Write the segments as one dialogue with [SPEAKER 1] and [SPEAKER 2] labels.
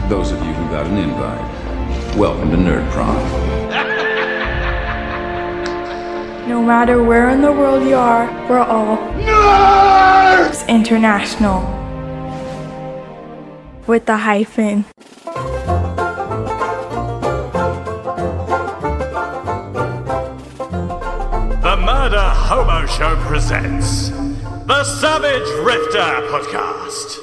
[SPEAKER 1] Those of you who got an invite, welcome to Nerd Prom.
[SPEAKER 2] No matter where in the world you are, we're all Nerds International. With the hyphen.
[SPEAKER 3] The Murder Hobo Show presents the Savage Rifter Podcast.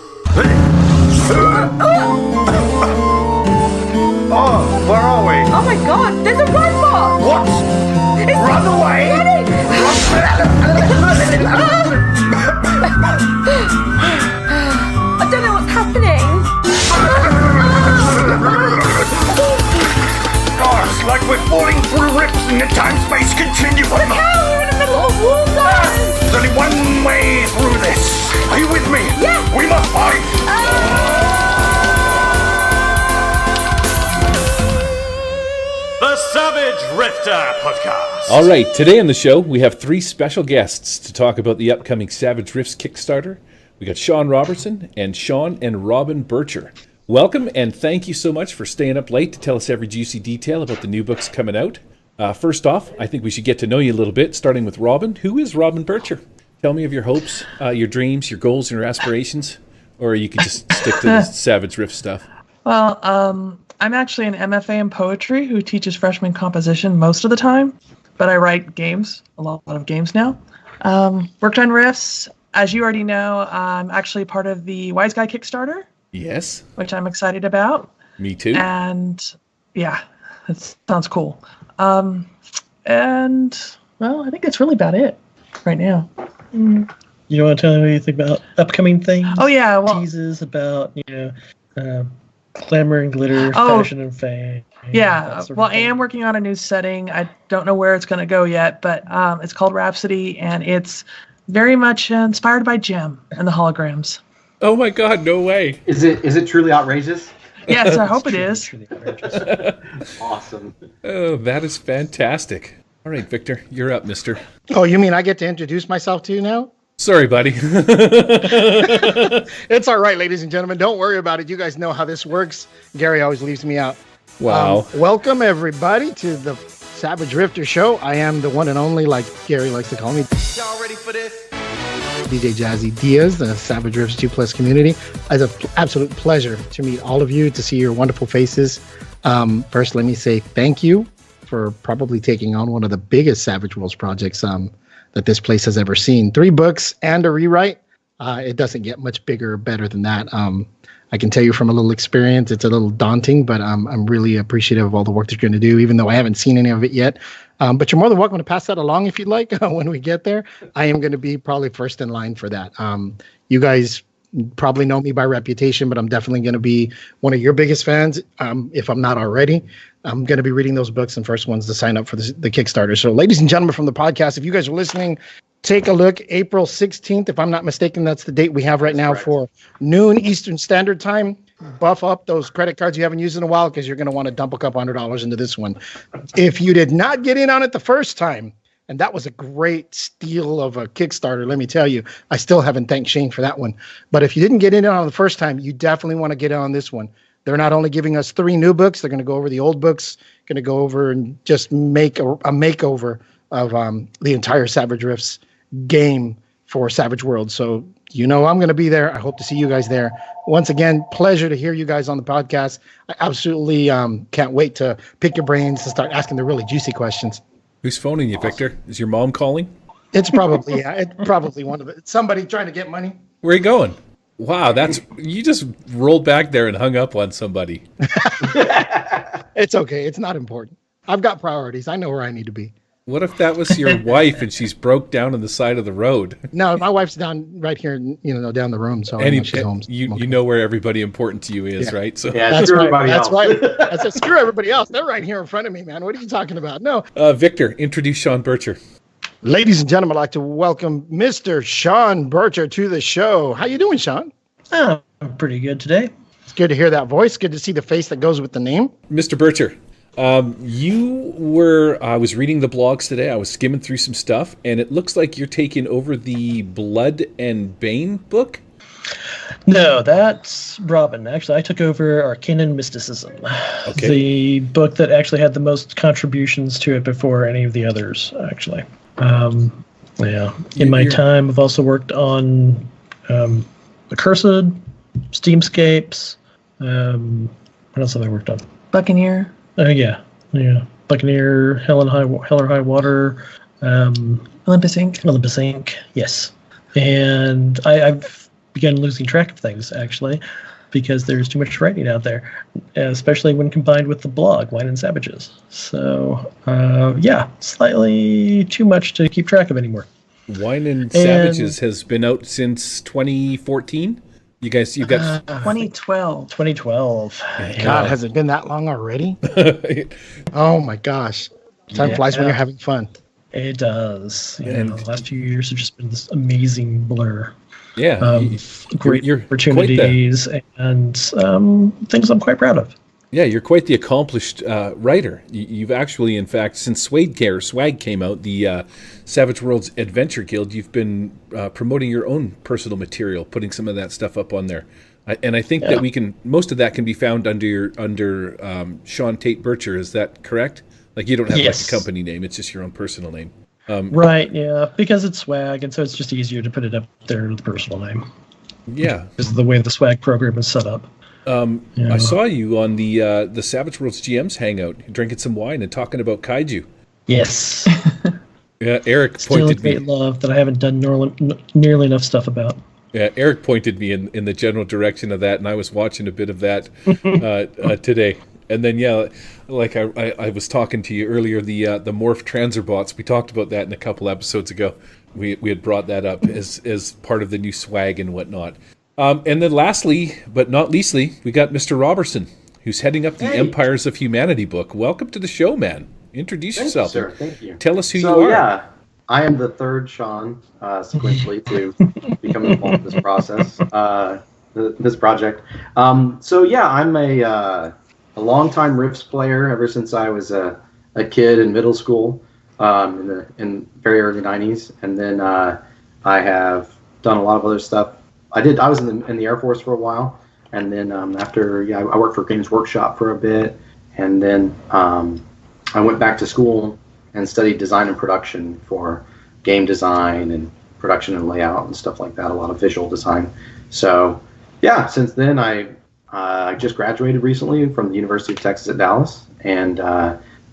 [SPEAKER 4] Oh, where are we?
[SPEAKER 5] Oh my god, there's a robot!
[SPEAKER 4] What? Run away!
[SPEAKER 5] I don't know what's happening.
[SPEAKER 4] Oh, it's like we're falling through rips in the time-space continuum.
[SPEAKER 5] Look how we're in the middle of water!
[SPEAKER 4] There's only one way through this. Are you with me?
[SPEAKER 5] Yeah.
[SPEAKER 4] We must fight.
[SPEAKER 3] The Savage Rifter Podcast.
[SPEAKER 6] All right, today on the show, we have three special guests to talk about the upcoming Savage Rifts Kickstarter. We got Sean Roberson and Sean and Robin Bircher. Welcome, and thank you so much for staying up late to tell us every juicy detail about the new books coming out. First off, I think we should get to know you a little bit, starting with Robin. Who is Robin Bircher? Tell me of your hopes, your dreams, your goals, and your aspirations, or you can just stick to the Savage Rift stuff.
[SPEAKER 7] Well, I'm actually an MFA in poetry who teaches freshman composition most of the time, but I write games, a lot of games now. Worked on riffs. As you already know, I'm actually part of the Wise Guy Kickstarter.
[SPEAKER 6] Yes.
[SPEAKER 7] Which I'm excited about.
[SPEAKER 6] Me too.
[SPEAKER 7] And yeah, it sounds cool. And well, I think that's really about it right now.
[SPEAKER 8] You want to tell me what you think about upcoming things?
[SPEAKER 7] Oh yeah, well,
[SPEAKER 8] teases about glamour and glitter, fashion and fame.
[SPEAKER 7] Yeah, well, I am working on a new setting. I don't know where it's going to go yet, but it's called Rhapsody, and it's very much inspired by Gem and the holograms.
[SPEAKER 6] Oh my God, no way.
[SPEAKER 9] Is it truly outrageous?
[SPEAKER 7] Yes, I hope it is.
[SPEAKER 9] Awesome.
[SPEAKER 6] Oh, that is fantastic. All right, Victor, you're up, mister.
[SPEAKER 10] Oh, you mean I get to introduce myself to you now?
[SPEAKER 6] Sorry, buddy.
[SPEAKER 10] It's all right, ladies and gentlemen. Don't worry about it. You guys know how this works. Gary always leaves me out.
[SPEAKER 6] Wow.
[SPEAKER 10] Welcome, everybody, to the Savage Rifter Show. I am the one and only, like Gary likes to call me.
[SPEAKER 4] Y'all ready for this?
[SPEAKER 10] DJ Jazzy Diaz, the Savage Rifts 2+ community. It's an absolute pleasure to meet all of you, to see your wonderful faces. First, let me say thank you for probably taking on one of the biggest Savage Worlds projects that this place has ever seen. 3 books and a rewrite. It doesn't get much bigger or better than that. I can tell you from a little experience, it's a little daunting, but I'm really appreciative of all the work that you're going to do, even though I haven't seen any of it yet. But you're more than welcome to pass that along if you'd like when we get there. I am going to be probably first in line for that. You guys probably know me by reputation, but I'm definitely going to be one of your biggest fans, if I'm not already. I'm going to be reading those books and first ones to sign up for the Kickstarter. So ladies and gentlemen from the podcast, if you guys are listening, take a look. April 16th, if I'm not mistaken, that's the date we have right now for noon Eastern Standard Time. Buff up those credit cards you haven't used in a while because you're going to want to dump a couple $100 into this one. If you did not get in on it the first time, and that was a great steal of a Kickstarter, let me tell you, I still haven't thanked Shane for that one. But if you didn't get in on the first time, you definitely want to get in on this one. They're not only giving us 3 new books, they're going to go over the old books, going to go over and just make a makeover of the entire Savage Rifts game for Savage Worlds. So you know I'm going to be there. I hope to see you guys there. Once again, pleasure to hear you guys on the podcast. I absolutely can't wait to pick your brains and start asking the really juicy questions.
[SPEAKER 6] Who's phoning you, Victor? Is your mom calling?
[SPEAKER 10] It's probably it's probably one of it. Somebody trying to get money.
[SPEAKER 6] Where are you going? Wow, you just rolled back there and hung up on somebody.
[SPEAKER 10] It's okay. It's not important. I've got priorities. I know where I need to be.
[SPEAKER 6] What if that was your wife and she's broke down on the side of the road?
[SPEAKER 10] No, my wife's down right here, down the room. So she's home.
[SPEAKER 6] You know where everybody important to you is, right? So
[SPEAKER 10] that's right. That's right. I said, screw everybody else. They're right here in front of me, man. What are you talking about? No.
[SPEAKER 6] Victor, introduce Sean Bircher.
[SPEAKER 10] Ladies and gentlemen, I'd like to welcome Mr. Sean Bircher to the show. How you doing, Sean?
[SPEAKER 8] Oh, I'm pretty good today.
[SPEAKER 10] It's good to hear that voice. Good to see the face that goes with the name.
[SPEAKER 6] Mr. Bircher, I was reading the blogs today. I was skimming through some stuff, and it looks like you're taking over the Blood and Bane book.
[SPEAKER 8] No, that's Robin. Actually, I took over Arcane and Mysticism, the book that actually had the most contributions to it before any of the others, actually. Yeah. In my time, I've also worked on Accursed, Steamscapes. What else have I worked on?
[SPEAKER 7] Buccaneer.
[SPEAKER 8] Yeah. Buccaneer, Hell or High Water,
[SPEAKER 7] Olympus Inc.
[SPEAKER 8] Olympus Inc. Yes. And I've begun losing track of things, actually, because there's too much writing out there, especially when combined with the blog, Wine and Savages. So, slightly too much to keep track of anymore.
[SPEAKER 6] Wine and Savages has been out since 2014? You got
[SPEAKER 7] 2012.
[SPEAKER 8] 2012.
[SPEAKER 10] God, has it been that long already? Oh my gosh. Time flies when you're having fun.
[SPEAKER 8] It does. And the last 2 years have just been this amazing blur.
[SPEAKER 6] Yeah.
[SPEAKER 8] Great opportunities and things I'm quite proud of.
[SPEAKER 6] Yeah, you're quite the accomplished writer. You've actually, in fact, since Swag came out, the Savage Worlds Adventure Guild, you've been promoting your own personal material, putting some of that stuff up on there. And I think that most of that can be found under Sean Tate Bircher. Is that correct? Like, you don't have like a company name; it's just your own personal name.
[SPEAKER 8] Right? Yeah, because it's Swag, and so it's just easier to put it up there with the personal name.
[SPEAKER 6] Yeah,
[SPEAKER 8] because of the way the Swag program is set up.
[SPEAKER 6] I saw you on the Savage Worlds GMs hangout, drinking some wine and talking about kaiju.
[SPEAKER 8] Yes.
[SPEAKER 6] Yeah, Eric
[SPEAKER 8] Still
[SPEAKER 6] pointed
[SPEAKER 8] a great love that I haven't done nearly enough stuff about.
[SPEAKER 6] Yeah, Eric pointed me in the general direction of that, and I was watching a bit of that today. And then, like I was talking to you earlier, the morph transerbots. We talked about that in a couple episodes ago. We had brought that up as part of the new swag and whatnot. And then lastly, but not leastly, we got Mr. Roberson, who's heading up the Empires of Humanity book. Welcome to the show, man. Introduce yourself.
[SPEAKER 9] Thank you, sir. Thank you.
[SPEAKER 6] Tell us who you are.
[SPEAKER 9] Yeah, I am the third Sean, sequentially, to become involved in this process, this project. I'm a longtime RIFTS player ever since I was a kid in middle school, in very early 90s. And then I have done a lot of other stuff. I was in the Air Force for a while, and then I worked for Games Workshop for a bit, and then I went back to school and studied design and production for game design and production and layout and stuff like that, a lot of visual design. So since then I just graduated recently from the University of Texas at Dallas, and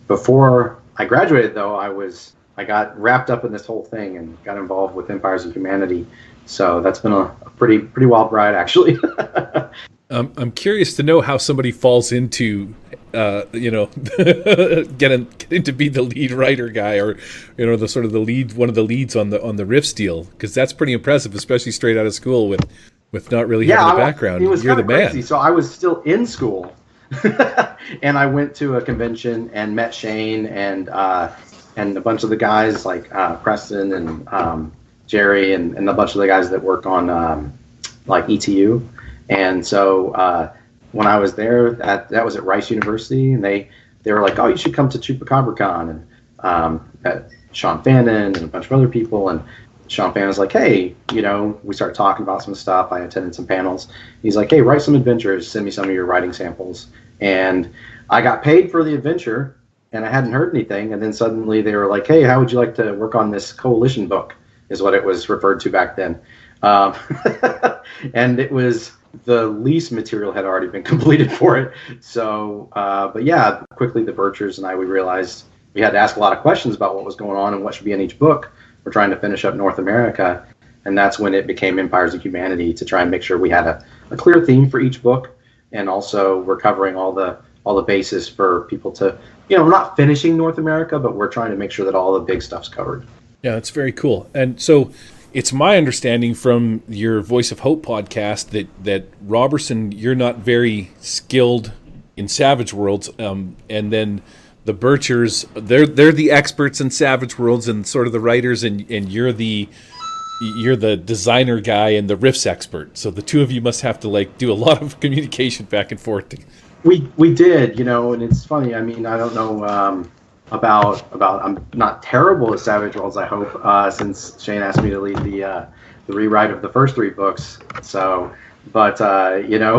[SPEAKER 9] before I graduated though, I got wrapped up in this whole thing and got involved with Empires of Humanity. So that's been a pretty wild ride, actually.
[SPEAKER 6] I'm curious to know how somebody falls into, getting to be the lead writer guy, or the sort of one of the leads on the RIFTS deal, because that's pretty impressive, especially straight out of school with not really having a background.
[SPEAKER 9] It was
[SPEAKER 6] You're the man.
[SPEAKER 9] crazy. So I was still in school, and I went to a convention and met Shane and a bunch of the guys like Preston and Jerry and a bunch of the guys that work on like ETU. And so when I was there, that was at Rice University, and they were like, "Oh, you should come to ChupacabraCon," and Sean Fannin and a bunch of other people. And Sean Fannin was like, "Hey, we started talking about some stuff. I attended some panels. He's like, "Hey, write some adventures. Send me some of your writing samples." And I got paid for the adventure, and I hadn't heard anything. And then suddenly they were like, "Hey, how would you like to work on this Coalition book?" Is what it was referred to back then. And it was the lease material had already been completed for it. So, quickly the Birchers and we realized we had to ask a lot of questions about what was going on and what should be in each book. We're trying to finish up North America. And that's when it became Empires of Humanity, to try and make sure we had a clear theme for each book. And also we're covering all the bases for people to, we're not finishing North America, but we're trying to make sure that all the big stuff's covered.
[SPEAKER 6] Yeah, that's very cool. And so it's my understanding from your Voice of Hope podcast that Roberson, you're not very skilled in Savage Worlds, and then the Birchers, they're the experts in Savage Worlds and sort of the writers, and you're the designer guy and the RIFTS expert. So the two of you must have to do a lot of communication back and forth.
[SPEAKER 9] We did, and it's funny. I mean, I don't know about I'm not terrible at Savage Worlds, I hope, since Shane asked me to lead the rewrite of the first 3 books. So, but you know,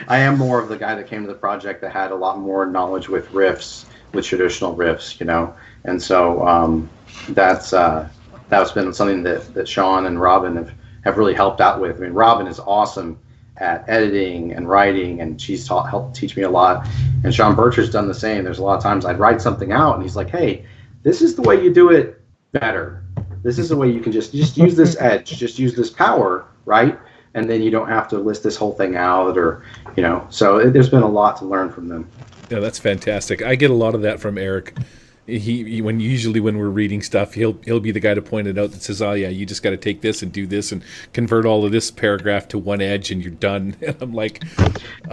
[SPEAKER 9] I am more of the guy that came to the project that had a lot more knowledge with riffs, with traditional riffs, you know, and so that's been something that Sean and Robin have really helped out with. I mean, Robin is awesome at editing and writing, and she's helped teach me a lot. And Sean Bircher's done the same. There's a lot of times I'd write something out, and he's like, "Hey, this is the way you do it better. This is the way you can just use this edge, just use this power, right? And then you don't have to list this whole thing out, or you know." So there's been a lot to learn from them.
[SPEAKER 6] Yeah, that's fantastic. I get a lot of that from Eric. He when we're reading stuff, he'll be the guy to point it out that says, "Oh yeah, you just got to take this and do this and convert all of this paragraph to one edge and you're done." And I'm like,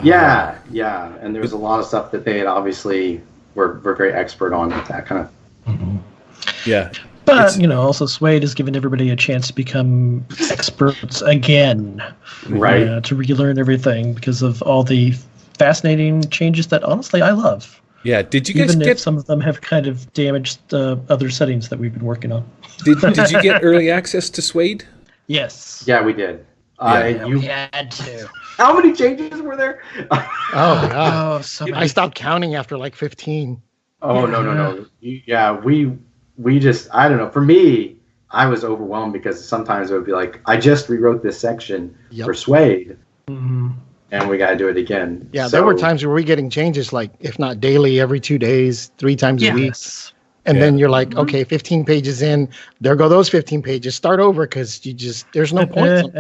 [SPEAKER 9] yeah. And there was a lot of stuff that they had obviously were very expert on, that kind of.
[SPEAKER 8] Mm-hmm.
[SPEAKER 6] Yeah.
[SPEAKER 8] But, you know, also Suede has given everybody a chance to become experts again.
[SPEAKER 9] Right.
[SPEAKER 8] To relearn everything because of all the fascinating changes that, honestly, I love.
[SPEAKER 6] Yeah. Did you guys
[SPEAKER 8] Even
[SPEAKER 6] get...
[SPEAKER 8] if some of them have kind of damaged other settings that we've been working on.
[SPEAKER 6] Did you get early access to Suede?
[SPEAKER 8] Yes.
[SPEAKER 9] Yeah, we did.
[SPEAKER 8] We had to.
[SPEAKER 9] How many changes were there?
[SPEAKER 10] Oh, God.
[SPEAKER 8] So many.
[SPEAKER 10] I stopped counting after like 15.
[SPEAKER 9] Oh, no. Yeah, we just, I don't know. For me, I was overwhelmed because sometimes it would be like, I just rewrote this section for Suede, and we got to do it again.
[SPEAKER 10] Yeah, there were times where we were getting changes, like, if not daily, every 2 days, 3 times a week. And then you're like, okay, 15 pages in, there go those 15 pages. Start over because there's no point.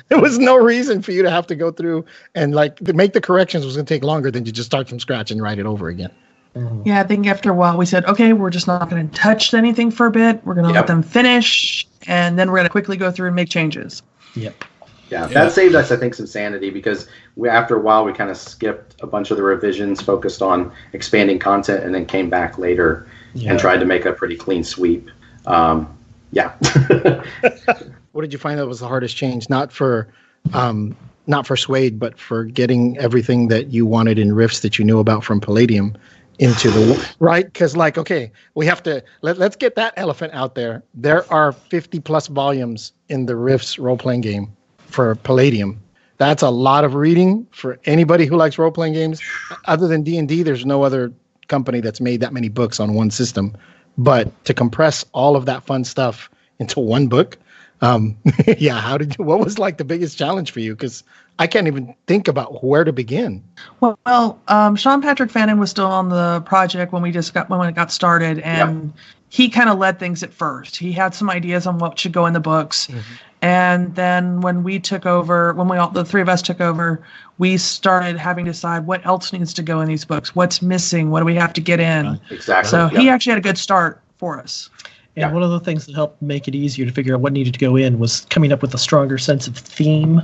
[SPEAKER 10] There was no reason for you to have to go through and like to make the corrections was going to take longer than to just start from scratch and write it over again.
[SPEAKER 7] Yeah, I think after a while we said, okay, we're just not going to touch anything for a bit. We're going to let them finish, and then we're going to quickly go through and make changes.
[SPEAKER 8] Yep.
[SPEAKER 9] Yeah, that saved us, I think, some sanity because after a while we kind of skipped a bunch of the revisions, focused on expanding content, and then came back later and tried to make a pretty clean sweep. What
[SPEAKER 10] did you find that was the hardest change? Not for Suede, but for getting everything that you wanted in Rifts that you knew about from Palladium into the right? Because like, okay, we have to let's get that elephant out there. There are 50 plus volumes in the Rifts role-playing game for Palladium. That's a lot of reading for anybody who likes role-playing games. Other than D&D, there's no other company that's made that many books on one system. But to compress all of that fun stuff into one book, what was like the biggest challenge for you? Because I can't even think about where to begin.
[SPEAKER 7] Well, Sean Patrick Fannin was still on the project when it got started, and he kind of led things at first. He had some ideas on what should go in the books, and then when we took over, the 3 of us took over, we started having to decide what else needs to go in these books, what's missing, what do we have to get in.
[SPEAKER 9] Exactly.
[SPEAKER 7] So he actually had a good start for us.
[SPEAKER 8] And one of the things that helped make it easier to figure out what needed to go in was coming up with a stronger sense of theme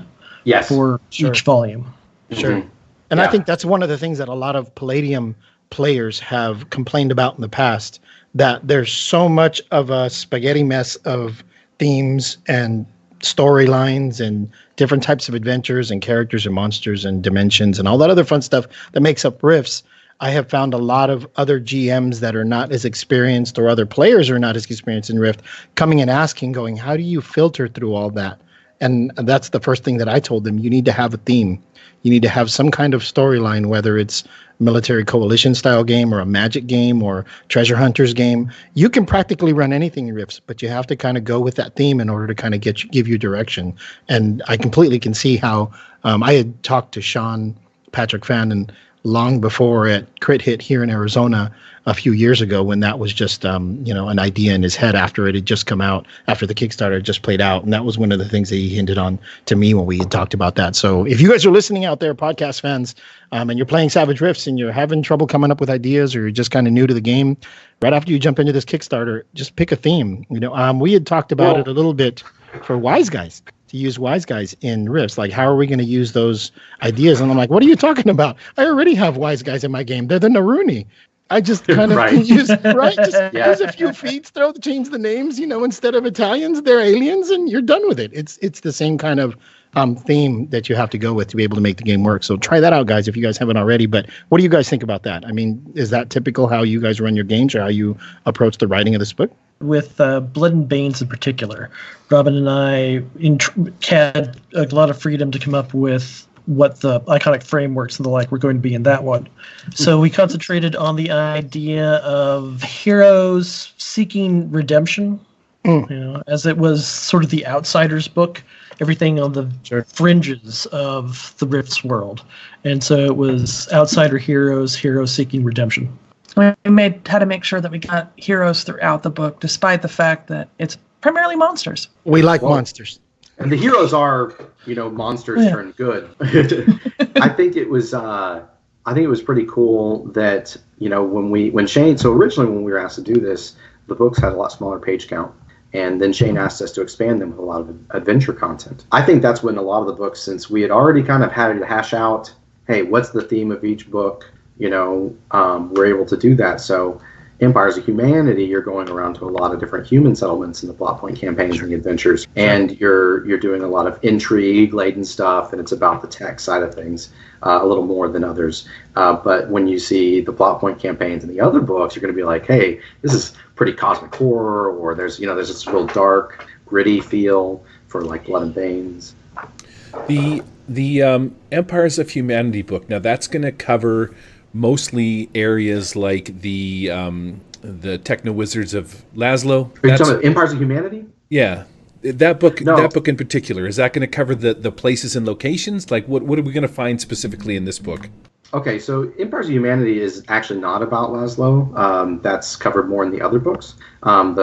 [SPEAKER 8] for each volume.
[SPEAKER 10] Sure. And I think that's one of the things that a lot of Palladium players have complained about in the past, that there's so much of a spaghetti mess of themes and storylines and different types of adventures and characters and monsters and dimensions and all that other fun stuff that makes up Rifts. I have found a lot of other GMs that are not as experienced, or other players are not as experienced in Rift, coming and asking, going, how do you filter through all that? And that's the first thing that I told them. You need to have a theme. You need to have some kind of storyline, whether it's military coalition style game or a magic game or treasure hunters game. You can practically run anything in Rifts, but you have to kind of go with that theme in order to kind of give you direction. And I completely can see how I had talked to Sean Patrick Fannin long before at Crit Hit here in Arizona a few years ago, when that was just an idea in his head after it had just come out, after the Kickstarter had just played out. And that was one of the things that he hinted on to me when we had talked about that. So if you guys are listening out there, podcast fans, and you're playing Savage Rifts and you're having trouble coming up with ideas, or you're just kind of new to the game, right after you jump into this Kickstarter, just pick a theme. We had talked about it a little bit for Wise Guys, to use Wise Guys in Rifts. Like, how are we going to use those ideas? And I'm like, what are you talking about? I already have Wise Guys in my game. They're the Naruni. I just kind of use use a few feats, change the names, instead of Italians, they're aliens, and you're done with it. It's the same kind of theme that you have to go with to be able to make the game work. So try that out, guys, if you guys haven't already. But what do you guys think about that? I mean, is that typical how you guys run your games or how you approach the writing of this book?
[SPEAKER 8] With Blood and Banes in particular, Robin and I had a lot of freedom to come up with what the iconic frameworks and the like were going to be in that one. So we concentrated on the idea of heroes seeking redemption, as it was sort of the outsider's book, everything on the fringes of the Rifts world. And so it was outsider heroes seeking redemption.
[SPEAKER 7] We had to make sure that we got heroes throughout the book, despite the fact that it's primarily monsters.
[SPEAKER 10] We like monsters.
[SPEAKER 9] And the heroes are, monsters turned good. I think it was pretty cool that, when Shane, so originally when we were asked to do this, the books had a lot smaller page count. And then Shane asked us to expand them with a lot of adventure content. I think that's when a lot of the books, since we had already kind of had to hash out, hey, what's the theme of each book? We're able to do that. So Empires of Humanity, you're going around to a lot of different human settlements in the plot point campaigns and the adventures, and you're doing a lot of intrigue-laden stuff, and it's about the tech side of things a little more than others. But when you see the plot point campaigns in the other books, you're going to be like, hey, this is pretty cosmic horror, or there's this real dark, gritty feel for like Blood and Banes.
[SPEAKER 6] The Empires of Humanity book, now that's going to cover mostly areas like the Techno Wizards of Laszlo.
[SPEAKER 9] Are you talking about Empires of Humanity?
[SPEAKER 6] Yeah, that book in particular, is that going to cover the places and locations? Like what are we going to find specifically in this book?
[SPEAKER 9] Okay, so Empires of Humanity is actually not about Laszlo. That's covered more in the other books. The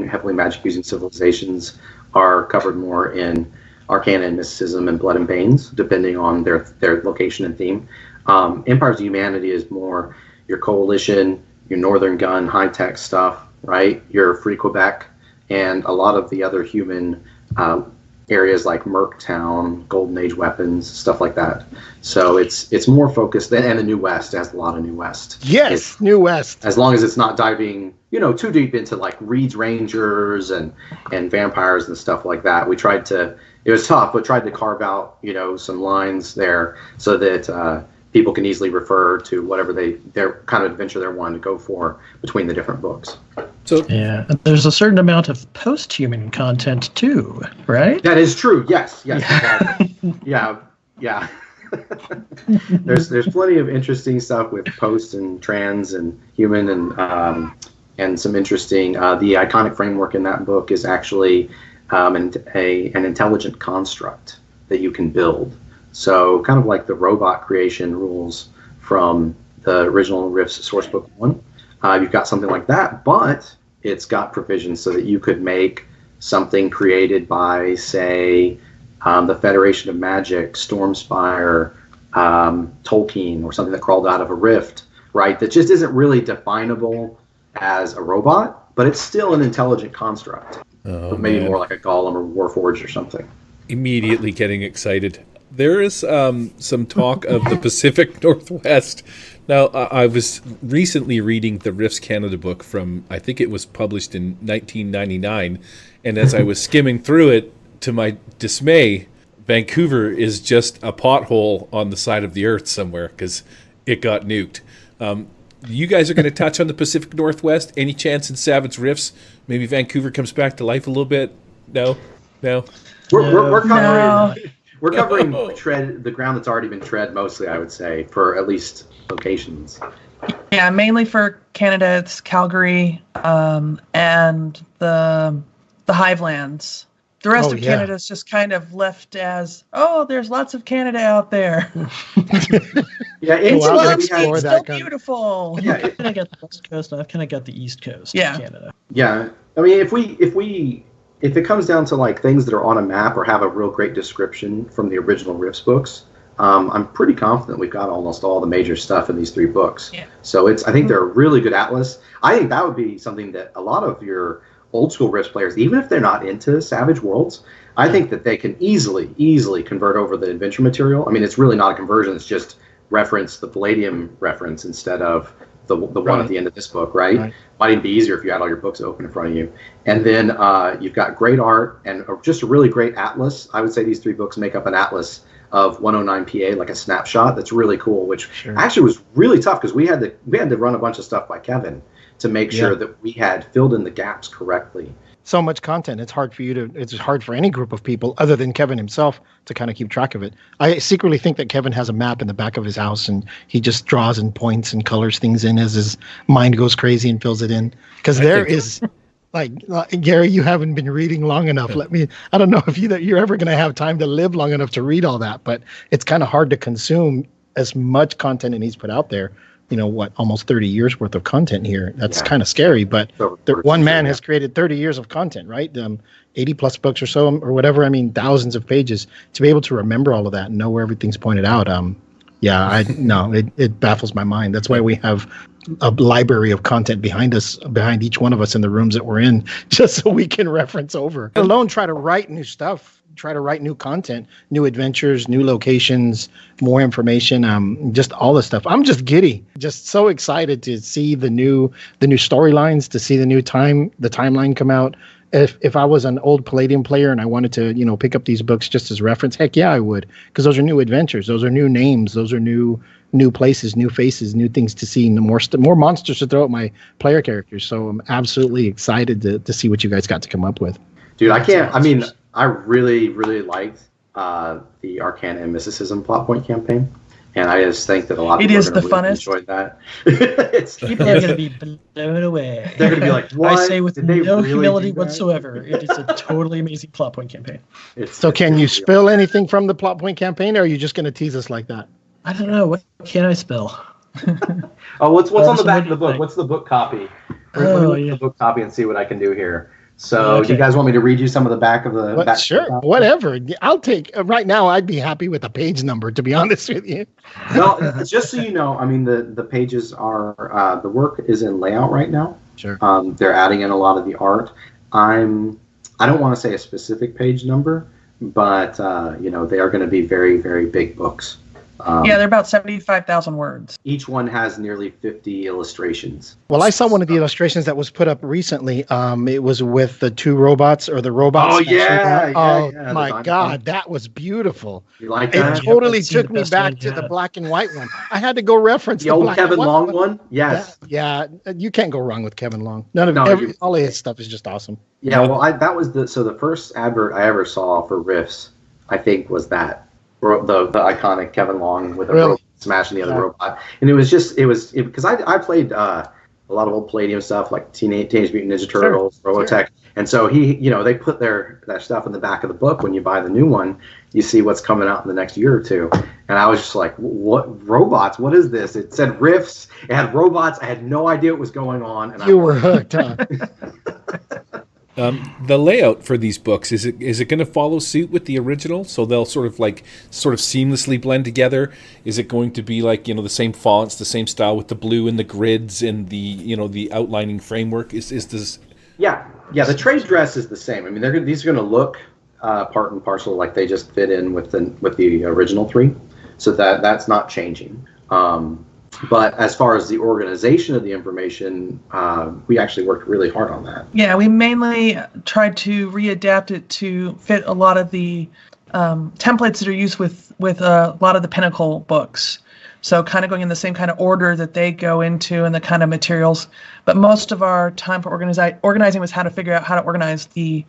[SPEAKER 9] heavily magic using civilizations are covered more in Arcana and Mysticism and Blood and Banes, depending on their location and theme. Empires of Humanity is more your coalition, your Northern Gun, high-tech stuff, right? Your Free Quebec, and a lot of the other human areas like Merktown, Golden Age weapons, stuff like that. So it's more focused, and the New West has a lot of New West.
[SPEAKER 10] Yes, New West.
[SPEAKER 9] As long as it's not diving, too deep into like Reed's Rangers and vampires and stuff like that. It was tough, but tried to carve out, some lines there so that people can easily refer to whatever their kind of adventure they're wanting to go for between the different books.
[SPEAKER 6] So
[SPEAKER 8] yeah, and there's a certain amount of post-human content too, right?
[SPEAKER 9] That is true. Yes. Yeah. There's plenty of interesting stuff with post and trans and human and some interesting. The iconic framework in that book is actually an intelligent construct that you can build. So kind of like the robot creation rules from the original Rifts Sourcebook 1. You've got something like that, but it's got provisions so that you could make something created by, say, the Federation of Magic, Stormspire, Tolkien, or something that crawled out of a rift, right? That just isn't really definable as a robot, but it's still an intelligent construct. But maybe more like a Golem or Warforged or something.
[SPEAKER 6] Immediately getting excited. There is some talk of the Pacific Northwest. Now, I was recently reading the Rifts Canada book from, I think it was published in 1999, and as I was skimming through it, to my dismay, Vancouver is just a pothole on the side of the earth somewhere because it got nuked. You guys are going to touch on the Pacific Northwest. Any chance in Savage Rifts maybe Vancouver comes back to life a little bit? No?
[SPEAKER 9] We're covering... We're covering the ground that's already been tread mostly, I would say, for at least locations.
[SPEAKER 7] Yeah, mainly for Canada, it's Calgary and the Hivelands. The rest of Canada is just kind of left as, there's lots of Canada out there.
[SPEAKER 10] Yeah,
[SPEAKER 7] it's still beautiful.
[SPEAKER 8] Yeah, I've kind of got the West Coast, and I've kind of got the East Coast of Canada.
[SPEAKER 9] Yeah, I mean, if it comes down to like things that are on a map or have a real great description from the original Rifts books, I'm pretty confident we've got almost all the major stuff in these 3 books. Yeah. So I think they're a really good atlas. I think that would be something that a lot of your old school Rifts players, even if they're not into Savage Worlds, I think that they can easily convert over the adventure material. I mean, it's really not a conversion. It's just reference the Palladium reference instead of the one at the end of this book, right? Might even be easier if you had all your books open in front of you. And then you've got great art and just a really great atlas. I would say these 3 books make up an atlas of 109 PA, like a snapshot. That's really cool, which actually was really tough because we had to run a bunch of stuff by Kevin to make sure that we had filled in the gaps correctly.
[SPEAKER 10] So much content. It's hard for any group of people other than Kevin himself to kind of keep track of it. I secretly think that Kevin has a map in the back of his house and he just draws and points and colors things in as his mind goes crazy and fills it in. Because there is, like, Gary, you haven't been reading long enough. I don't know if you're ever going to have time to live long enough to read all that, but it's kind of hard to consume as much content as he's put out there. Almost 30 years worth of content here. That's kind of scary, but one man has created 30 years of content, right? 80 plus books or so, or whatever. I mean, thousands of pages to be able to remember all of that and know where everything's pointed out. It baffles my mind. That's why we have a library of content behind each one of us in the rooms that we're in, just so we can reference over. Let alone try to write new stuff. Try to write new content, new adventures, new locations, more information, just all this stuff. I'm just giddy, just so excited to see the new storylines, to see the timeline come out. If I was an old Palladium player and I wanted to, pick up these books just as reference, heck yeah, I would, because those are new adventures, those are new names, those are new places, new faces, new things to see, more monsters to throw at my player characters. So I'm absolutely excited to see what you guys got to come up with.
[SPEAKER 9] Dude, I really, really liked the Arcana and Mysticism plot point campaign, and I just think that a lot of people are going to really enjoy that.
[SPEAKER 8] People are going to be blown away.
[SPEAKER 9] They're going to be like, "What?"
[SPEAKER 8] I say with no humility whatsoever. It is a totally amazing plot point campaign.
[SPEAKER 10] Can you spill anything from the plot point campaign, or are you just going to tease us like that?
[SPEAKER 8] I don't know. What can I spill?
[SPEAKER 9] What's on the back of the book? What's the book copy? Let me look at the book copy and see what I can do here. So, do you guys want me to read you some of the back of the?
[SPEAKER 10] Sure, whatever. I'll take. Right now, I'd be happy with a page number, to be honest with you.
[SPEAKER 9] Well, just so you know, the pages are the work is in layout right now.
[SPEAKER 10] Sure.
[SPEAKER 9] They're adding in a lot of the art. I don't want to say a specific page number, but they are going to be very, very big books.
[SPEAKER 7] They're about 75,000 words.
[SPEAKER 9] Each one has nearly 50 illustrations.
[SPEAKER 10] Well, I saw one of the illustrations that was put up recently. It was with the 2 robots, or the robots.
[SPEAKER 9] Oh, yeah.
[SPEAKER 10] My God, that was beautiful.
[SPEAKER 9] You like that?
[SPEAKER 10] It totally took me back to the black and white one. I had to go reference
[SPEAKER 9] the old Kevin Long one. Yes.
[SPEAKER 10] Yeah, you can't go wrong with Kevൻ Long. All of his stuff is just awesome.
[SPEAKER 9] Yeah, well, that was the first advert I ever saw for RIFTS, I think, was that. The iconic Kevin Long with a robot smashing the other robot, and it was because I played a lot of old Palladium stuff like Teenage Mutant Ninja Turtles, Robotech, and so they put that stuff in the back of the book. When you buy the new one, you see what's coming out in the next year or two, and I was just like, what robots? What is this? It said RIFTS. It had robots. I had no idea what was going on, and
[SPEAKER 10] you were hooked, huh?
[SPEAKER 6] The layout for these books, is it going to follow suit with the original, so they'll sort of seamlessly blend together? Is it going to be like the same fonts, the same style with the blue and the grids and the outlining framework? Is this?
[SPEAKER 9] Yeah. The trade dress is the same. I mean, these are going to look part and parcel like they just fit in with the original 3, so that's not changing. But as far as the organization of the information, we actually worked really hard on that.
[SPEAKER 7] Yeah, we mainly tried to readapt it to fit a lot of the templates that are used with a lot of the Pinnacle books. So kind of going in the same kind of order that they go into and the kind of materials. But most of our time for organizing was how to figure out how to organize the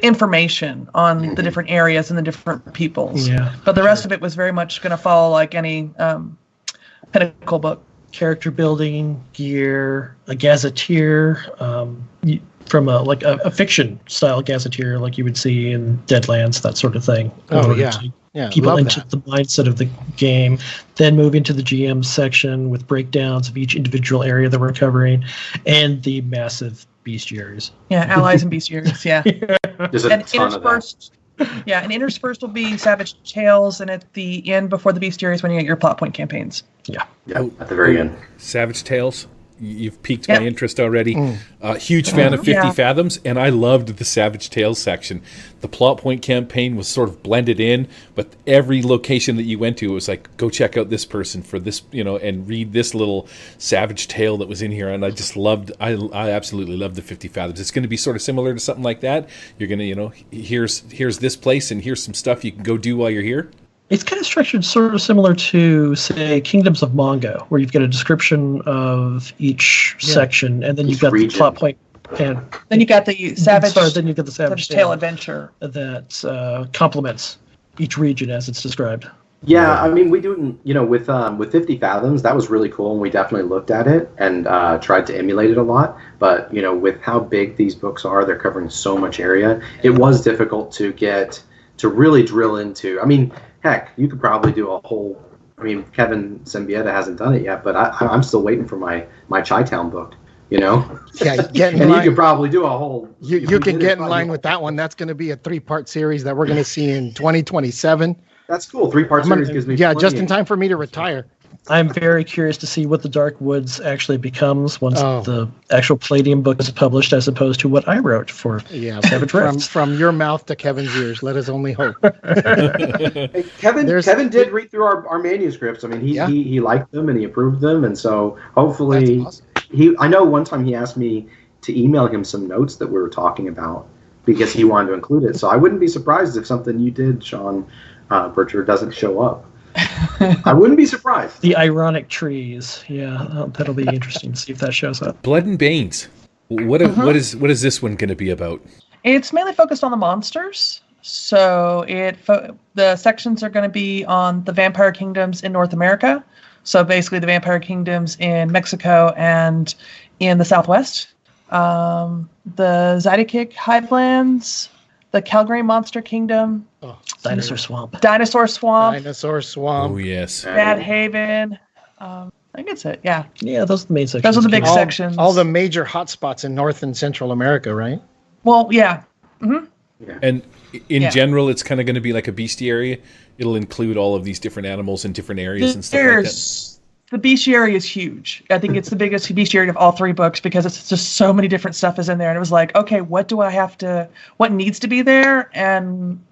[SPEAKER 7] information on the different areas and the different peoples.
[SPEAKER 8] Yeah,
[SPEAKER 7] but the rest of it was very much going to follow like any Pinnacle book.
[SPEAKER 8] Character building, gear, a gazetteer, from a fiction style gazetteer like you would see in Deadlands, that sort of thing. People into the mindset of the game, then move into the GM section with breakdowns of each individual area that we're covering, and the massive bestiaries.
[SPEAKER 7] Yeah, allies and bestiaries. Yeah,
[SPEAKER 9] there's a ton of that.
[SPEAKER 7] Yeah, and interspersed will be Savage Tales, and at the end, before the bestiaries, when you get your plot point campaigns.
[SPEAKER 8] Yeah,
[SPEAKER 9] at the very end.
[SPEAKER 6] Savage Tales. you've piqued my interest already. Huge fan of 50 Fathoms, and I loved the Savage Tales section. The plot point campaign was sort of blended in, but every location that you went to, it was like, go check out this person for this, and read this little Savage Tale that was in here. And I just I absolutely loved the 50 Fathoms. It's going to be sort of similar to something like that. You're going to, here's this place, and here's some stuff you can go do while you're here.
[SPEAKER 8] It's kind of structured sort of similar to, say, Kingdoms of Mongo, where you've got a description of each section, and then you've got the plot point, and
[SPEAKER 7] then you got the Savage
[SPEAKER 8] Tale
[SPEAKER 7] adventure
[SPEAKER 8] that complements each region as it's described.
[SPEAKER 9] Yeah, I mean, we do, with 50 Fathoms, that was really cool, and we definitely looked at it and tried to emulate it a lot. But, with how big these books are, they're covering so much area, it was difficult to really drill into. I mean, heck, you could probably do a whole. I mean, Kevin Sembieta hasn't done it yet, but I'm still waiting for my Chi-Town book.
[SPEAKER 10] Yeah, get in
[SPEAKER 9] and
[SPEAKER 10] line.
[SPEAKER 9] you could probably do a whole.
[SPEAKER 10] You can get in line with that one. That's going to be a 3-part series that we're going to see in 2027.
[SPEAKER 9] That's cool. 3-part series gives me.
[SPEAKER 10] Yeah, just in time for me to retire.
[SPEAKER 8] I'm very curious to see what the Dark Woods actually becomes once the actual Palladium book is published, as opposed to what I wrote for Savage Rifts.
[SPEAKER 10] From your mouth to Kevin's ears. Let us only hope.
[SPEAKER 9] Hey, Kevin did read through our manuscripts. I mean, he liked them and he approved them, and so hopefully
[SPEAKER 10] awesome.
[SPEAKER 9] I know one time he asked me to email him some notes that we were talking about because he wanted to include it. So I wouldn't be surprised if something you did, Sean Bircher, doesn't show up. I wouldn't be surprised.
[SPEAKER 8] The ironic trees, that'll be interesting to see if that shows up.
[SPEAKER 6] Blood and Banes. What is this one going to be about?
[SPEAKER 7] It's mainly focused on the monsters. So the sections are going to be on the vampire kingdoms in North America. So basically the vampire kingdoms in Mexico and in the Southwest. The Zydekick Highlands, the Calgary Monster Kingdom.
[SPEAKER 8] Dinosaur Swamp.
[SPEAKER 6] Oh, yes.
[SPEAKER 7] Bad Haven. I think it's it, yeah.
[SPEAKER 8] Yeah, those are the main sections.
[SPEAKER 7] Those are the big sections.
[SPEAKER 10] All the major hotspots in North and Central America, right?
[SPEAKER 7] Well, yeah. Mm-hmm.
[SPEAKER 9] Yeah.
[SPEAKER 6] And in general, it's kind of going to be like a bestiary. It'll include all of these different animals in different areas and stuff like that.
[SPEAKER 7] The bestiary is huge. I think it's the biggest bestiary of all 3 books because it's just so many different stuff is in there. And it was like, okay, what needs to be there? And,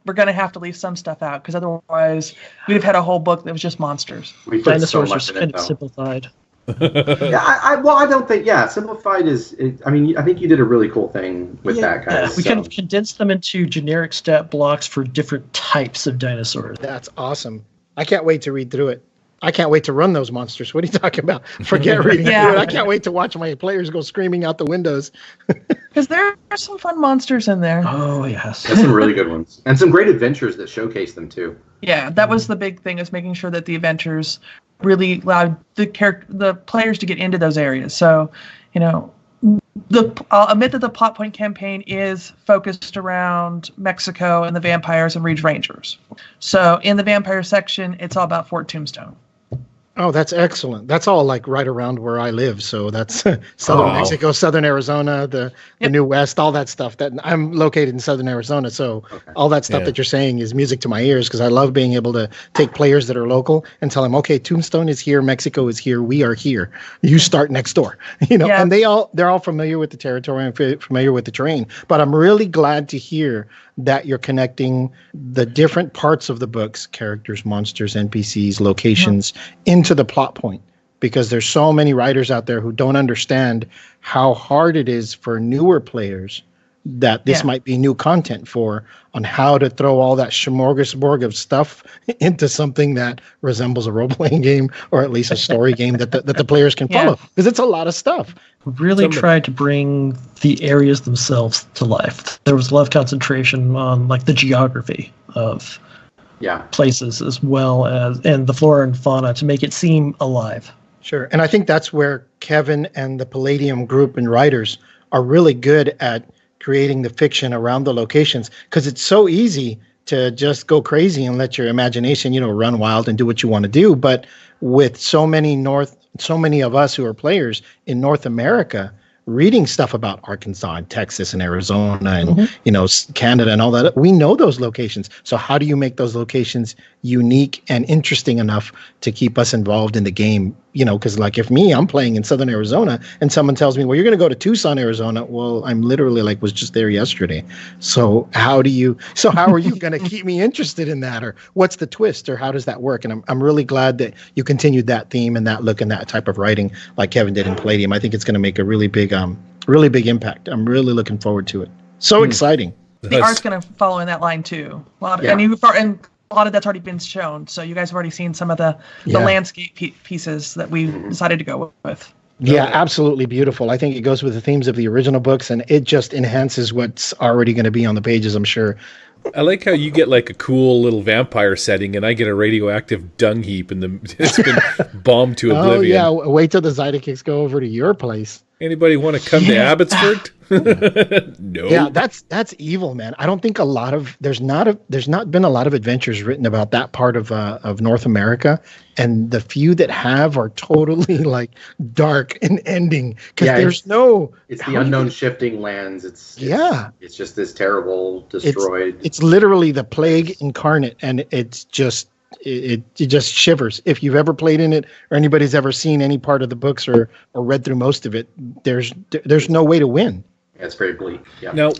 [SPEAKER 7] we're going to have to leave some stuff out because otherwise we'd have had a whole book that was just monsters.
[SPEAKER 8] Dinosaurs are kind of simplified.
[SPEAKER 9] I don't think, simplified is, I think you did a really cool thing with that, guys.
[SPEAKER 8] We kind of condensed them into generic stat blocks for different types of dinosaurs.
[SPEAKER 10] That's awesome. I can't wait to read through it. I can't wait to run those monsters. What are you talking about? Forget reading through it. I can't wait to watch my players go screaming out the windows.
[SPEAKER 7] Because there are some fun monsters in there.
[SPEAKER 8] Oh, yes.
[SPEAKER 9] There's some really good ones. And some great adventures that showcase them, too.
[SPEAKER 7] Yeah, that was the big thing, is making sure that the adventures really allowed the players to get into those areas. So, I'll admit that the plot point campaign is focused around Mexico and the vampires and Ridge Rangers. So in the vampire section, it's all about Fort Tombstone.
[SPEAKER 10] Oh, that's excellent. That's all like right around where I live. So that's southern Mexico, southern Arizona, the New West, all that stuff. That I'm located in southern Arizona. So all that stuff that you're saying is music to my ears because I love being able to take players that are local and tell them, okay, Tombstone is here, Mexico is here, we are here. You start next door. And they're all familiar with the territory and familiar with the terrain. But I'm really glad to hear that you're connecting the different parts of the books, characters, monsters, NPCs, locations, into the plot point. Because there's so many writers out there who don't understand how hard it is for newer players that this might be new content for, on how to throw all that smorgasbord of stuff into something that resembles a role-playing game, or at least a story game that the players can follow. Because it's a lot of stuff.
[SPEAKER 8] Really tried to bring the areas themselves to life. There was a lot of concentration on like the geography of places, as well as and the flora and fauna, to make it seem alive.
[SPEAKER 10] Sure. And I think that's where Kevin and the Palladium group and writers are really good at creating the fiction around the locations, because it's so easy to just go crazy and let your imagination, run wild and do what you want to do. But with so many of us who are players in North America reading stuff about Arkansas and Texas and Arizona and Canada and all that, we know those locations. So how do you make those locations unique and interesting enough to keep us involved in the game because like if I'm playing in Southern Arizona and someone tells me, well, you're going to go to Tucson, Arizona. Well, I'm literally like was just there yesterday. So how are you going to keep me interested in that? Or what's the twist, or how does that work? And I'm really glad that you continued that theme and that look and that type of writing like Kevin did in Palladium. I think it's going to make a really big impact. I'm really looking forward to it. So exciting.
[SPEAKER 7] The art's going to follow in that line too. And a lot of that's already been shown. So you guys have already seen some of the landscape pieces that we decided to go with.
[SPEAKER 10] Yeah, absolutely beautiful. I think it goes with the themes of the original books, and it just enhances what's already going to be on the pages, I'm sure.
[SPEAKER 6] I like how you get like a cool little vampire setting, and I get a radioactive dung heap, and it's been bombed to oblivion.
[SPEAKER 10] Oh yeah, wait till the Zydakicks go over to your place.
[SPEAKER 6] Anybody want to come to Abbotsford? No.
[SPEAKER 10] Yeah, that's evil, man. I don't think there's not been a lot of adventures written about that part of North America, and the few that have are totally like dark and ending because there's no.
[SPEAKER 9] It's the unknown shifting lands. It's just this terrible destroyed.
[SPEAKER 10] It's literally the plague incarnate, and it's just. It just shivers. If you've ever played in it, or anybody's ever seen any part of the books or read through most of it, there's no way to win.
[SPEAKER 9] Yeah, it's very bleak. Yeah.
[SPEAKER 6] Now,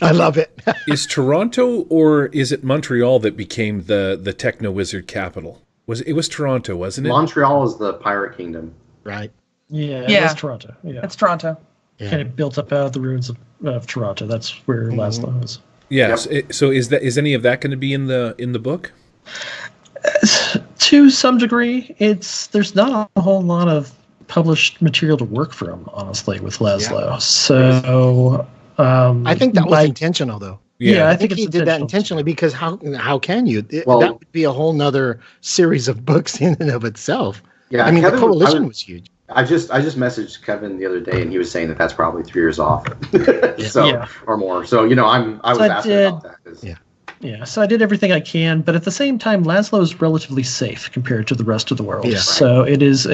[SPEAKER 10] I love it.
[SPEAKER 6] Is Toronto or is it Montreal that became the techno wizard capital? It was Toronto, wasn't it?
[SPEAKER 9] Montreal is the pirate kingdom,
[SPEAKER 10] right?
[SPEAKER 8] Yeah, it's Toronto. Yeah,
[SPEAKER 7] it's Toronto.
[SPEAKER 10] Yeah.
[SPEAKER 8] Kind of built up out of the ruins of Toronto. That's where Laszlo is.
[SPEAKER 6] Yes. Yep. So is any of that going to be in the book?
[SPEAKER 8] To some degree, there's not a whole lot of published material to work from, honestly, with Laszlo. Yeah. So
[SPEAKER 10] I think that was intentional, though.
[SPEAKER 8] Yeah,
[SPEAKER 10] I think he did that intentionally because how can you? That would be a whole nother series of books in and of itself.
[SPEAKER 9] Yeah,
[SPEAKER 10] I mean, the coalition was huge.
[SPEAKER 9] I just messaged Kevin the other day, and he was saying that that's probably 3 years off, or more. So I was asking about that.
[SPEAKER 8] Yeah, so I did everything I can, but at the same time, Laszlo is relatively safe compared to the rest of the world.
[SPEAKER 10] Yeah.
[SPEAKER 8] So it is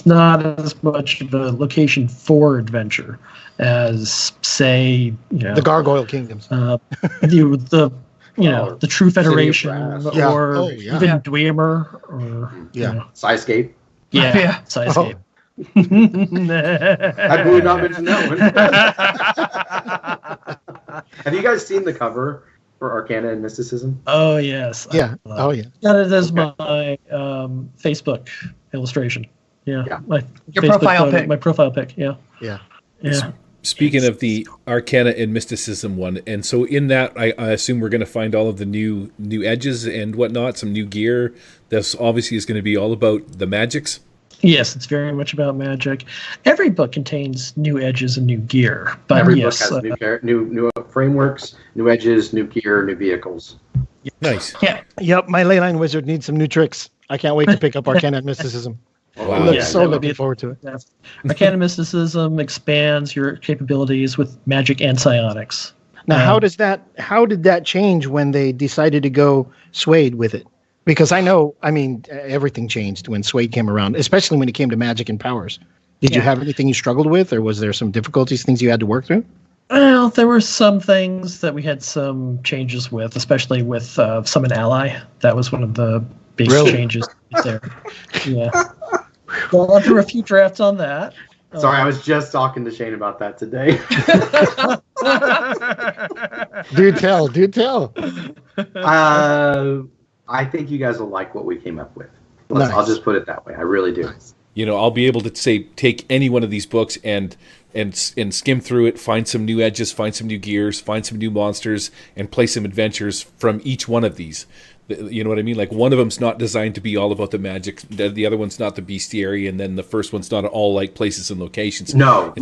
[SPEAKER 8] not as much of a location for adventure as, say,
[SPEAKER 10] the Gargoyle Kingdoms,
[SPEAKER 8] the True Federation, or even Dwemer, or
[SPEAKER 9] Seascape.
[SPEAKER 8] Yeah, Seascape.
[SPEAKER 9] I would not mention that one. Have you guys seen the cover for Arcana and Mysticism?
[SPEAKER 8] Oh yes.
[SPEAKER 10] Yeah.
[SPEAKER 8] Got it as my Facebook illustration. Yeah.
[SPEAKER 7] Your profile pic.
[SPEAKER 8] My profile pic. Yeah.
[SPEAKER 6] Speaking of the Arcana and Mysticism one, and so in that, I assume we're going to find all of the new edges and whatnot, some new gear. This obviously is going to be all about the magics.
[SPEAKER 8] Yes, it's very much about magic. Every book contains new edges and new gear. But
[SPEAKER 9] every book has new frameworks, new edges, new gear, new vehicles.
[SPEAKER 6] Nice.
[SPEAKER 7] Yeah.
[SPEAKER 10] Yep, my Leyline Wizard needs some new tricks. I can't wait to pick up Arcana and Mysticism.
[SPEAKER 6] Wow.
[SPEAKER 10] Looking forward to it.
[SPEAKER 8] Arcana Mysticism expands your capabilities with magic and psionics.
[SPEAKER 10] Now, how did that change when they decided to go Suede with it? Because everything changed when Suede came around, especially when it came to magic and powers. Did you have anything you struggled with, or was there some difficulties, things you had to work through?
[SPEAKER 8] Well, there were some things that we had some changes with, especially with Summon Ally. That was one of the big changes there. Yeah. Gone through a few drafts on that.
[SPEAKER 9] Sorry, I was just talking to Shane about that today.
[SPEAKER 10] Do tell.
[SPEAKER 9] I think you guys will like what we came up with.
[SPEAKER 10] Nice.
[SPEAKER 9] I'll just put it that way. I really do.
[SPEAKER 6] I'll be able to take any one of these books and skim through it, find some new edges, find some new gears, find some new monsters, and play some adventures from each one of these. You know what I mean? Like one of them's not designed to be all about the magic. The other one's not the bestiary, and then the first one's not all like places and locations.
[SPEAKER 9] Right.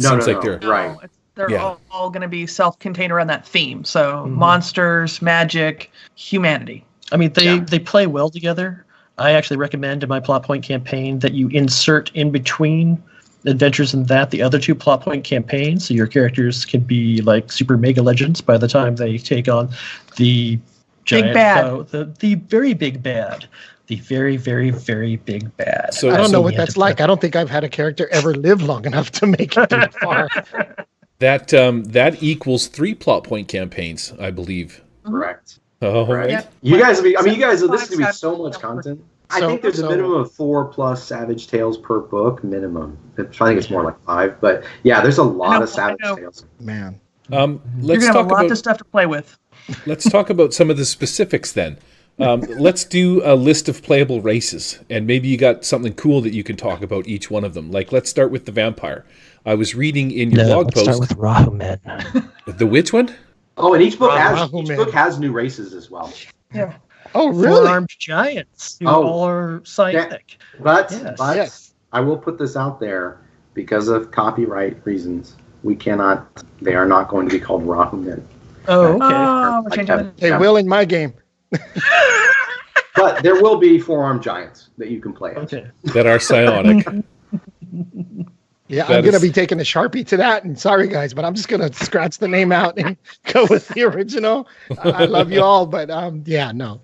[SPEAKER 7] They're all going to be self-contained around that theme. So monsters, magic, humanity.
[SPEAKER 8] I mean, they play well together. I actually recommend in my plot point campaign that you insert in between adventures in the other two plot point campaigns, so your characters can be like super mega legends by the time they take on the giant
[SPEAKER 7] big bad
[SPEAKER 8] foe, the very big bad, the very, very, very big bad.
[SPEAKER 10] So I don't know what that's like. I don't think I've had a character ever live long enough to make it that far.
[SPEAKER 6] That equals 3 plot point campaigns, I believe.
[SPEAKER 9] Correct.
[SPEAKER 6] Oh,
[SPEAKER 9] right.
[SPEAKER 7] Yep.
[SPEAKER 9] You guys will be. I mean, this is gonna be so much content. I think there's a minimum of 4+ Savage Tales per book minimum. I think it's more like 5, but yeah, there's a lot of Savage Tales.
[SPEAKER 10] Man,
[SPEAKER 7] You're
[SPEAKER 6] let's
[SPEAKER 7] gonna have
[SPEAKER 6] talk
[SPEAKER 7] a lot
[SPEAKER 6] about
[SPEAKER 7] of stuff to play with.
[SPEAKER 6] let's talk about some of the specifics then. Let's do a list of playable races, and maybe you got something cool that you can talk about each one of them. Like, let's start with the vampire. I was reading in your blog post.
[SPEAKER 11] Let's start with Rahumen.
[SPEAKER 6] The which one?
[SPEAKER 9] Oh, and each book has new races as well.
[SPEAKER 7] Yeah.
[SPEAKER 10] Oh, really?
[SPEAKER 8] Four-armed giants who all are psionic.
[SPEAKER 9] But
[SPEAKER 8] Yes.
[SPEAKER 9] I will put this out there because of copyright reasons. They are not going to be called Rahumen.
[SPEAKER 8] Oh, okay.
[SPEAKER 7] Oh, we're changing it.
[SPEAKER 10] They will in my game.
[SPEAKER 9] But there will be 4-armed giants that you can play as.
[SPEAKER 8] Okay.
[SPEAKER 6] That are psionic.
[SPEAKER 10] Yeah, I'm going to be taking a Sharpie to that. And sorry, guys, but I'm just going to scratch the name out and go with the original. I love you all, but yeah, no.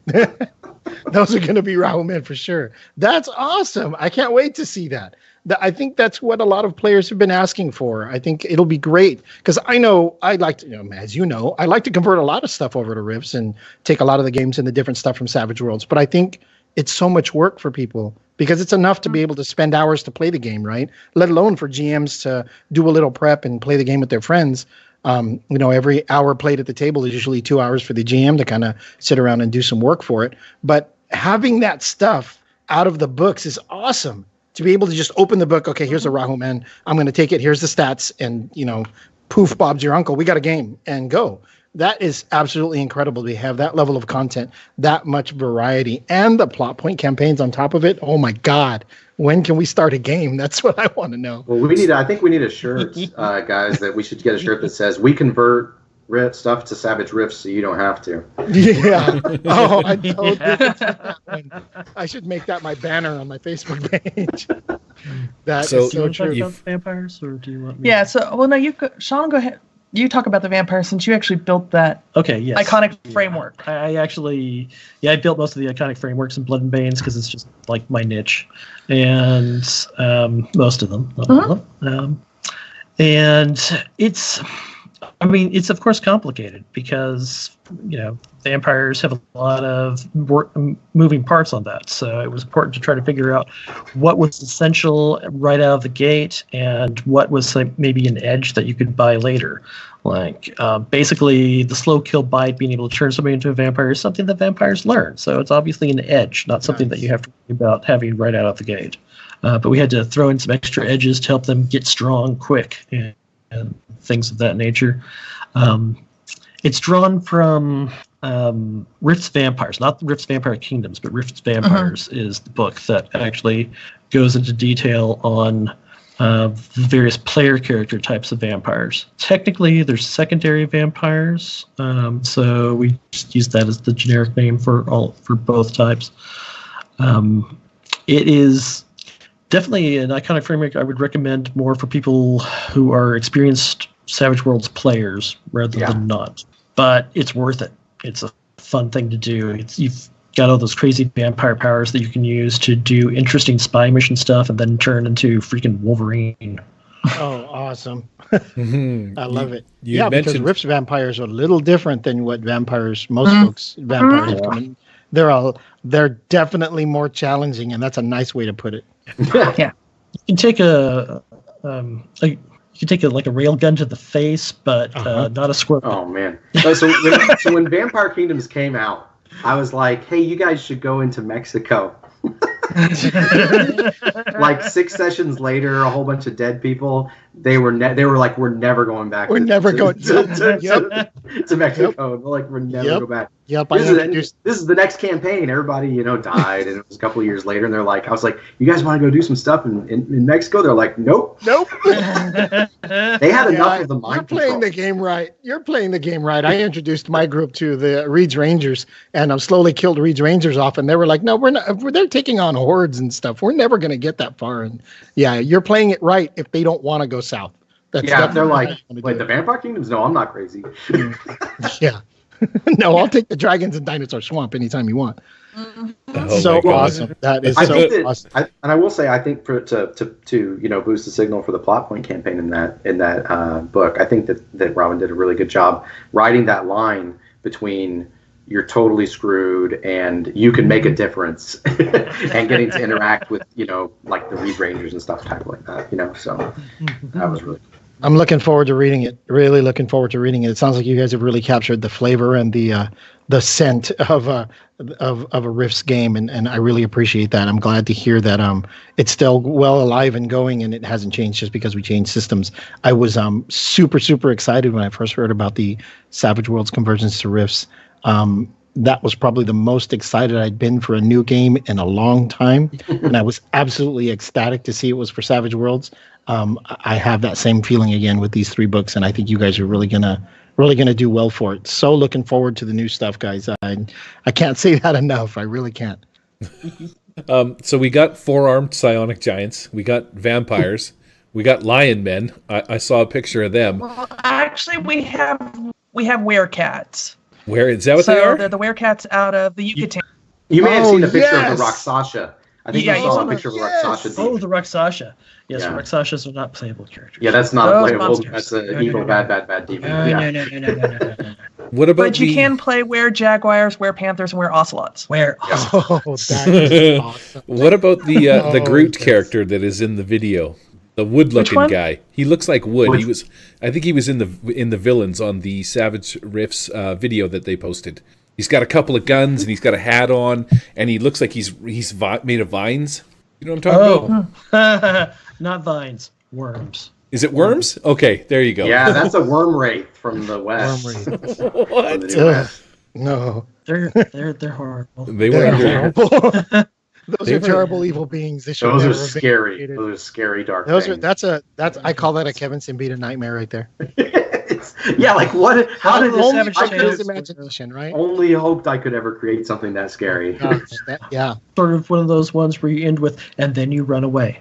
[SPEAKER 10] Those are going to be Rahumen for sure. That's awesome. I can't wait to see that. I think that's what a lot of players have been asking for. I think it'll be great because I know I like to, as you know, I like to convert a lot of stuff over to Rifts and take a lot of the games and the different stuff from Savage Worlds. But I think it's so much work for people because it's enough to be able to spend hours to play the game, right? Let alone for GMs to do a little prep and play the game with their friends. Every hour played at the table is usually 2 hours for the GM to kind of sit around and do some work for it. But having that stuff out of the books is awesome. To be able to just open the book, okay, here's a Rahumen. I'm going to take it. Here's the stats. And, poof, Bob's your uncle. We got a game and go. That is absolutely incredible to have that level of content, that much variety, and the plot point campaigns on top of it. Oh, my God. When can we start a game? That's what I want to know.
[SPEAKER 9] Well, I think we need a shirt, guys, that we should get a shirt that says, we convert stuff to Savage Rifts so you don't have to.
[SPEAKER 10] Yeah. Oh, I totally that one. I should make that my banner on my Facebook page. That is so true.
[SPEAKER 8] About vampires, or do you want me?
[SPEAKER 7] Yeah. Sean, go ahead. You talk about the vampire since you actually built that.
[SPEAKER 8] Okay. Yes.
[SPEAKER 7] Iconic framework.
[SPEAKER 8] I actually, I built most of the iconic frameworks in Blood and Banes because it's just like my niche, and most of them, not all of them. And it's of course complicated because, vampires have a lot of moving parts on that. So it was important to try to figure out what was essential right out of the gate and what was maybe an edge that you could buy later. Like basically the slow kill bite, being able to turn somebody into a vampire is something that vampires learn. So it's obviously an edge, not something that you have to worry about having right out of the gate. But we had to throw in some extra edges to help them get strong quick and things of that nature. It's drawn from Rifts Vampires, not Rifts Vampire Kingdoms, but Rifts Vampires is the book that actually goes into detail on the various player character types of vampires. Technically, there's secondary vampires, so we just use that as the generic name for both types. It is definitely an iconic framework I would recommend more for people who are experienced Savage Worlds players rather than not. But it's worth it. It's a fun thing to do. You've got all those crazy vampire powers that you can use to do interesting spy mission stuff and then turn into freaking Wolverine.
[SPEAKER 10] Oh, awesome. I love it. Because Rifts vampires are a little different than what vampires, most folks, vampires have come in. They're definitely more challenging, and that's a nice way to put it.
[SPEAKER 7] Yeah.
[SPEAKER 8] You can take a rail gun to the face, but not a scorpion.
[SPEAKER 9] Oh man! So when Vampire Kingdoms came out, I was like, "Hey, you guys should go into Mexico." Like 6 sessions later, a whole bunch of dead people. They were like, "We're never going back.
[SPEAKER 10] We're never going
[SPEAKER 9] to Mexico." Yep. They're like, "We're never going back."
[SPEAKER 10] Yep.
[SPEAKER 9] This is the next campaign. Everybody, died, and it was a couple of years later. And they're like, I was like, "You guys want to go do some stuff in Mexico?" They're like, "Nope." They had enough of the mind.
[SPEAKER 10] You're playing the game right. You're playing the game right. I introduced my group to the Reed's Rangers, and I've slowly killed Reed's Rangers off, and they were like, "No, we're not. They're taking on hordes and stuff. We're never going to get that far." And yeah, you're playing it right if they don't want to go south.
[SPEAKER 9] They're like the Vampire Kingdoms. No, I'm not crazy.
[SPEAKER 10] Yeah. No, I'll take the Dragons and Dinosaur Swamp anytime you want. Awesome. That is awesome.
[SPEAKER 9] And I will say, I think to boost the signal for the plot point campaign in that book, I think that Robin did a really good job writing that line between you're totally screwed, and you can make a difference. And getting to interact with, like the Reed Rangers and stuff type like that, so that was really cool.
[SPEAKER 10] I'm looking forward to reading it. Really looking forward to reading it. It sounds like you guys have really captured the flavor and the scent of a Rifts game, and I really appreciate that. I'm glad to hear that it's still well alive and going, and it hasn't changed just because we changed systems. I was super excited when I first heard about the Savage Worlds conversions to Rifts. That was probably the most excited I'd been for a new game in a long time, and I was absolutely ecstatic to see it was for Savage Worlds. I have that same feeling again with these 3 books, and I think you guys are really gonna do well for it. So looking forward to the new stuff, guys. I can't say that enough. I really can't.
[SPEAKER 6] So we got 4-armed psionic giants. We got vampires. We got lion men. I saw a picture of them.
[SPEAKER 7] Well, actually, we have werecats.
[SPEAKER 6] Where is that? What they are?
[SPEAKER 7] They're the werecats out of the Yucatan.
[SPEAKER 9] You may have seen a picture of the Roxasha. I think you saw a picture of Roxasha.
[SPEAKER 8] Oh, the Roxasha. Yes,
[SPEAKER 9] Yeah.
[SPEAKER 8] Roxashas are not playable characters.
[SPEAKER 9] Yeah, that's not
[SPEAKER 7] Those
[SPEAKER 9] playable.
[SPEAKER 7] monsters.
[SPEAKER 9] That's an evil, bad demon.
[SPEAKER 8] No.
[SPEAKER 6] What about
[SPEAKER 7] But you can play were-jaguars, were-panthers, and were-ocelots.
[SPEAKER 10] Oh, that is awesome.
[SPEAKER 6] What about the Groot
[SPEAKER 10] yes.
[SPEAKER 6] character that is in the video? The wood-looking
[SPEAKER 7] one?
[SPEAKER 6] guy. He looks like wood.
[SPEAKER 9] Which-
[SPEAKER 6] I think he was in the villains on the Savage Rifts video that they posted. He's got a couple of guns and he's got a hat on, and he looks like he's made of vines. You know what I'm talking about?
[SPEAKER 8] Not vines, worms.
[SPEAKER 6] Is it worms? Okay, there you go.
[SPEAKER 9] Yeah, that's a worm wraith from the west.
[SPEAKER 10] Worm wraith.
[SPEAKER 6] What?
[SPEAKER 9] From the New West.
[SPEAKER 10] No.
[SPEAKER 8] They're horrible.
[SPEAKER 6] They
[SPEAKER 10] They're
[SPEAKER 6] were
[SPEAKER 10] horrible. Those
[SPEAKER 6] They
[SPEAKER 10] are
[SPEAKER 6] were-
[SPEAKER 10] terrible evil beings. They should
[SPEAKER 9] Those
[SPEAKER 10] never
[SPEAKER 9] are
[SPEAKER 10] have been
[SPEAKER 9] scary.
[SPEAKER 10] created.
[SPEAKER 9] Those are scary dark
[SPEAKER 10] Those
[SPEAKER 9] things.
[SPEAKER 10] are that's I call that a Kevin Simbita nightmare right there.
[SPEAKER 9] Yeah, like what? How did
[SPEAKER 8] Only
[SPEAKER 9] this?
[SPEAKER 8] Savage
[SPEAKER 9] I
[SPEAKER 10] His
[SPEAKER 9] could've
[SPEAKER 10] imagination, right?
[SPEAKER 9] only hoped I could ever create something that scary.
[SPEAKER 10] Yeah.
[SPEAKER 8] Sort of one of those ones where you end with, and then you run away.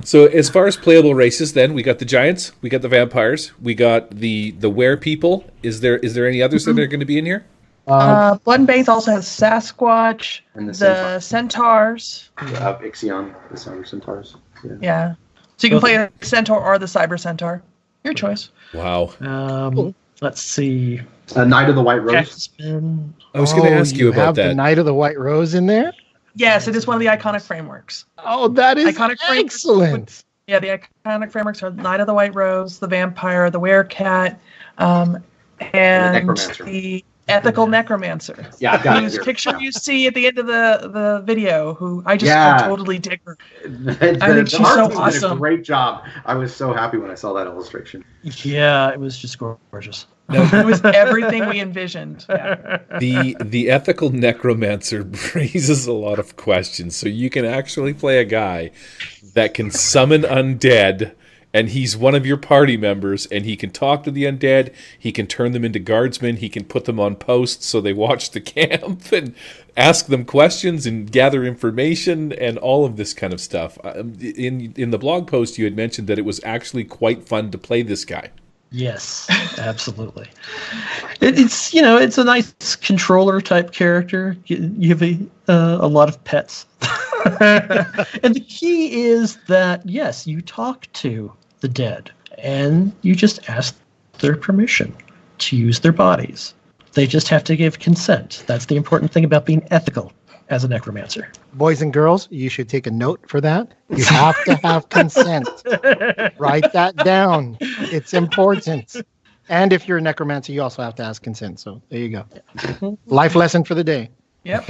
[SPEAKER 6] So as far as playable races, then we got the giants, we got the vampires, we got the were people. Is there any others that are going to be in here?
[SPEAKER 7] Blood and Base also has Sasquatch,
[SPEAKER 9] And the
[SPEAKER 7] the Centaurs.
[SPEAKER 9] Ixion, the Cyber Centaurs. Yeah.
[SPEAKER 7] Yeah. So you can play a Centaur or the Cyber Centaur. Your choice.
[SPEAKER 6] Wow.
[SPEAKER 8] Let's see.
[SPEAKER 9] Knight of the White Rose.
[SPEAKER 8] Cactusman.
[SPEAKER 6] I was going to ask you about
[SPEAKER 10] have
[SPEAKER 6] that.
[SPEAKER 10] the Knight of the White Rose in there.
[SPEAKER 7] Yes, it is one of the iconic frameworks.
[SPEAKER 10] Oh, that is
[SPEAKER 7] Iconic frameworks.
[SPEAKER 10] excellent.
[SPEAKER 7] Yeah, the iconic frameworks are Knight of the White Rose, the Vampire, the Werecat, and
[SPEAKER 9] Necromancer.
[SPEAKER 7] the Ethical Necromancer.
[SPEAKER 9] Yeah, I've got it
[SPEAKER 7] Whose
[SPEAKER 9] here.
[SPEAKER 7] picture you see at the end of the video, who I just
[SPEAKER 9] Yeah.
[SPEAKER 7] totally dig her.
[SPEAKER 9] The
[SPEAKER 7] I think she's so
[SPEAKER 9] artist did a
[SPEAKER 7] awesome.
[SPEAKER 9] great job. I was so happy when I saw that illustration.
[SPEAKER 8] Yeah, it was just gorgeous.
[SPEAKER 7] It was everything we envisioned. Yeah.
[SPEAKER 6] The ethical necromancer raises a lot of questions. So you can actually play a guy that can summon undead, and he's one of your party members, and he can talk to the undead, he can turn them into guardsmen, he can put them on posts so they watch the camp and ask them questions and gather information and all of this kind of stuff. In the blog post, you had mentioned that it was actually quite fun to play this guy.
[SPEAKER 8] Yes, absolutely. It's it's a nice controller type character. You have a lot of pets, and the key is that yes, you talk to the dead, and you just ask their permission to use their bodies. They just have to give consent. That's the important thing about being ethical as a necromancer.
[SPEAKER 10] Boys and girls, you should take a note for that. You have to have consent. Write that down. It's important. And if you're a necromancer, you also have to ask consent. So there you go. Life lesson for the day.
[SPEAKER 7] Yep.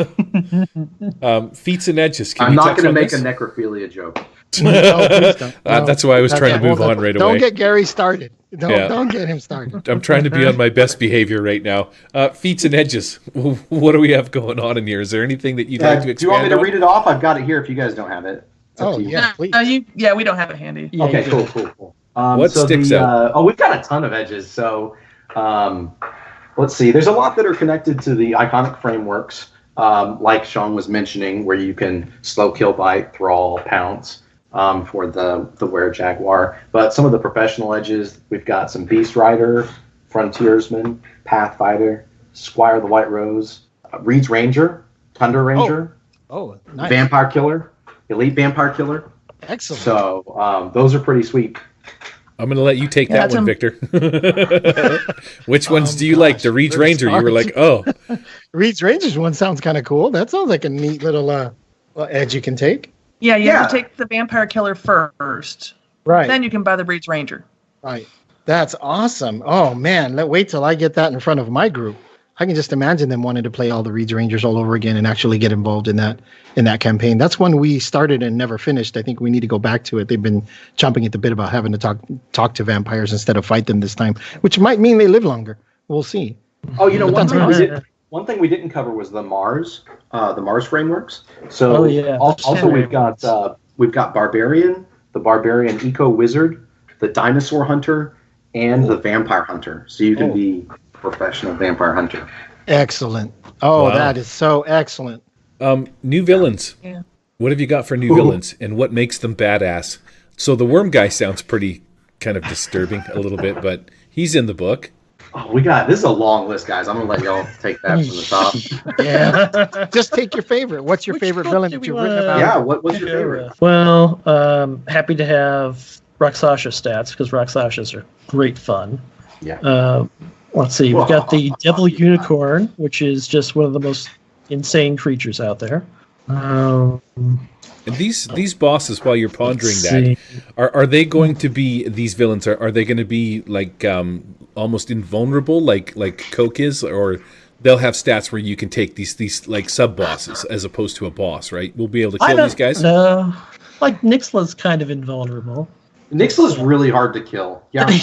[SPEAKER 6] Feats and edges. Can
[SPEAKER 9] I'm
[SPEAKER 6] we
[SPEAKER 9] not
[SPEAKER 6] touch
[SPEAKER 9] going to
[SPEAKER 6] on
[SPEAKER 9] make
[SPEAKER 6] this?
[SPEAKER 9] a necrophilia joke.
[SPEAKER 10] No, please don't. No.
[SPEAKER 6] That's why I was trying to move on right away.
[SPEAKER 10] Don't get Gary started. Don't get him started.
[SPEAKER 6] I'm trying to be on my best behavior right now. Feats and edges. What do we have going on in here? Is there anything that you'd like to expand
[SPEAKER 9] Do you want me to
[SPEAKER 6] on?
[SPEAKER 9] read it off? I've got it here if you guys don't have it. It's up
[SPEAKER 10] Oh,
[SPEAKER 9] to you.
[SPEAKER 10] yeah, please.
[SPEAKER 7] We don't have it handy.
[SPEAKER 8] Yeah,
[SPEAKER 9] Okay,
[SPEAKER 8] you do.
[SPEAKER 9] cool.
[SPEAKER 6] What
[SPEAKER 9] so
[SPEAKER 6] sticks out?
[SPEAKER 9] We've got a ton of edges. So let's see. There's a lot that are connected to the iconic frameworks, like Sean was mentioning, where you can slow kill, bite, thrall, pounce for the were-jaguar. But some of the professional edges, we've got some Beast Rider, Frontiersman, Pathfighter, Squire the White Rose, Reed's Ranger, Tundra Ranger,
[SPEAKER 10] Oh, nice.
[SPEAKER 9] Vampire Killer, Elite Vampire Killer.
[SPEAKER 10] Excellent.
[SPEAKER 9] So those are pretty sweet
[SPEAKER 6] I'm going to let you take that
[SPEAKER 7] that's
[SPEAKER 6] one, Victor. Which ones do you like? The Reed's Ranger. You were like, oh.
[SPEAKER 10] Reed's Rangers one sounds kind of cool. That sounds like a neat little edge you can take.
[SPEAKER 7] Yeah, you have to take the vampire killer first.
[SPEAKER 10] Right.
[SPEAKER 7] Then you can buy the Breed's Ranger.
[SPEAKER 10] Right. That's awesome. Oh, man. Wait till I get that in front of my group. I can just imagine them wanting to play all the Reed's Rangers all over again and actually get involved in that campaign. That's one we started and never finished. I think we need to go back to it. They've been chomping at the bit about having to talk to vampires instead of fight them this time, which might mean they live longer. We'll see.
[SPEAKER 9] Oh, one thing we didn't cover was the Mars frameworks. So also we've got Barbarian, the Barbarian Eco Wizard, the Dinosaur Hunter, and the Vampire Hunter. So you can be professional vampire hunter.
[SPEAKER 10] Excellent. Oh, wow. That is so excellent.
[SPEAKER 6] New villains. Yeah. What have you got for new villains, and what makes them badass? So the worm guy sounds pretty kind of disturbing a little bit, but he's in the book.
[SPEAKER 9] Oh, this is a long list, guys. I'm gonna let y'all take that from the top.
[SPEAKER 10] Yeah. Just take your favorite. What's your favorite villain that you've written about?
[SPEAKER 9] Yeah, what's your favorite?
[SPEAKER 8] Well, happy to have Rakshasa stats, because Rakshasas are great fun.
[SPEAKER 9] Yeah.
[SPEAKER 8] Let's see. We've got the Devil Unicorn, which is just one of the most insane creatures out there.
[SPEAKER 6] And these bosses, while you're pondering that, are they going to be, these villains, are they going to be like almost invulnerable, like Coke is, or they'll have stats where you can take these like sub bosses as opposed to a boss, right? We'll be able to kill these guys.
[SPEAKER 8] Like Nixla's kind of invulnerable.
[SPEAKER 9] Nixla's really hard to kill. Yeah. And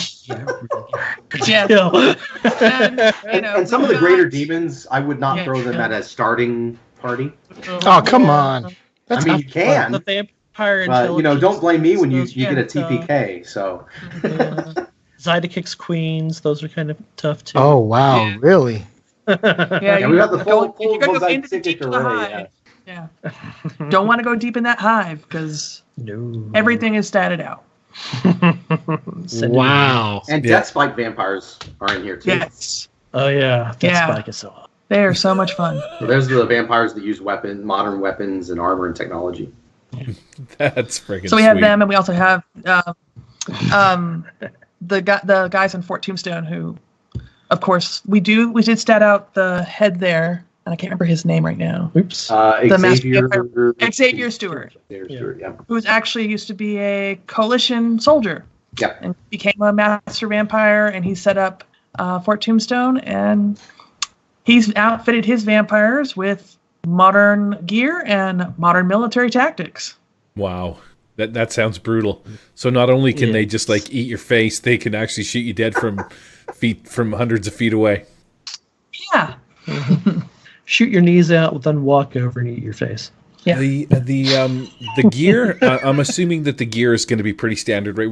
[SPEAKER 9] some of the greater demons, I would not throw them at a starting party.
[SPEAKER 10] Oh, come on.
[SPEAKER 9] I mean, you can.
[SPEAKER 8] The vampire
[SPEAKER 9] but, don't blame me when you get a TPK. So.
[SPEAKER 8] Zydakix Queens, those are kind of tough too.
[SPEAKER 10] Oh, wow. Really?
[SPEAKER 9] We got the full
[SPEAKER 7] Zydakix array. Yeah. Don't want to go deep in that hive because everything is statted out.
[SPEAKER 10] Wow.
[SPEAKER 9] And Death Spike vampires are in here too.
[SPEAKER 7] Yes.
[SPEAKER 8] Oh yeah. Death Spike is so hot.
[SPEAKER 7] They are so much fun.
[SPEAKER 9] So there's the vampires that use modern weapons and armor and technology.
[SPEAKER 6] That's freaking
[SPEAKER 7] So we have them, and we also have the guys in Fort Tombstone who, of course, we did stat out the head there. And I can't remember his name right now.
[SPEAKER 8] Oops.
[SPEAKER 7] Xavier Stewart. Who's actually used to be a coalition soldier.
[SPEAKER 9] Yeah.
[SPEAKER 7] And became a master vampire, and he set up Fort Tombstone, and he's outfitted his vampires with modern gear and modern military tactics.
[SPEAKER 6] Wow. That sounds brutal. So not only can they just like eat your face, they can actually shoot you dead from hundreds of feet away.
[SPEAKER 7] Yeah.
[SPEAKER 8] Shoot your knees out, then walk over and eat your face.
[SPEAKER 7] Yeah.
[SPEAKER 6] The gear. I'm assuming that the gear is going to be pretty standard, right?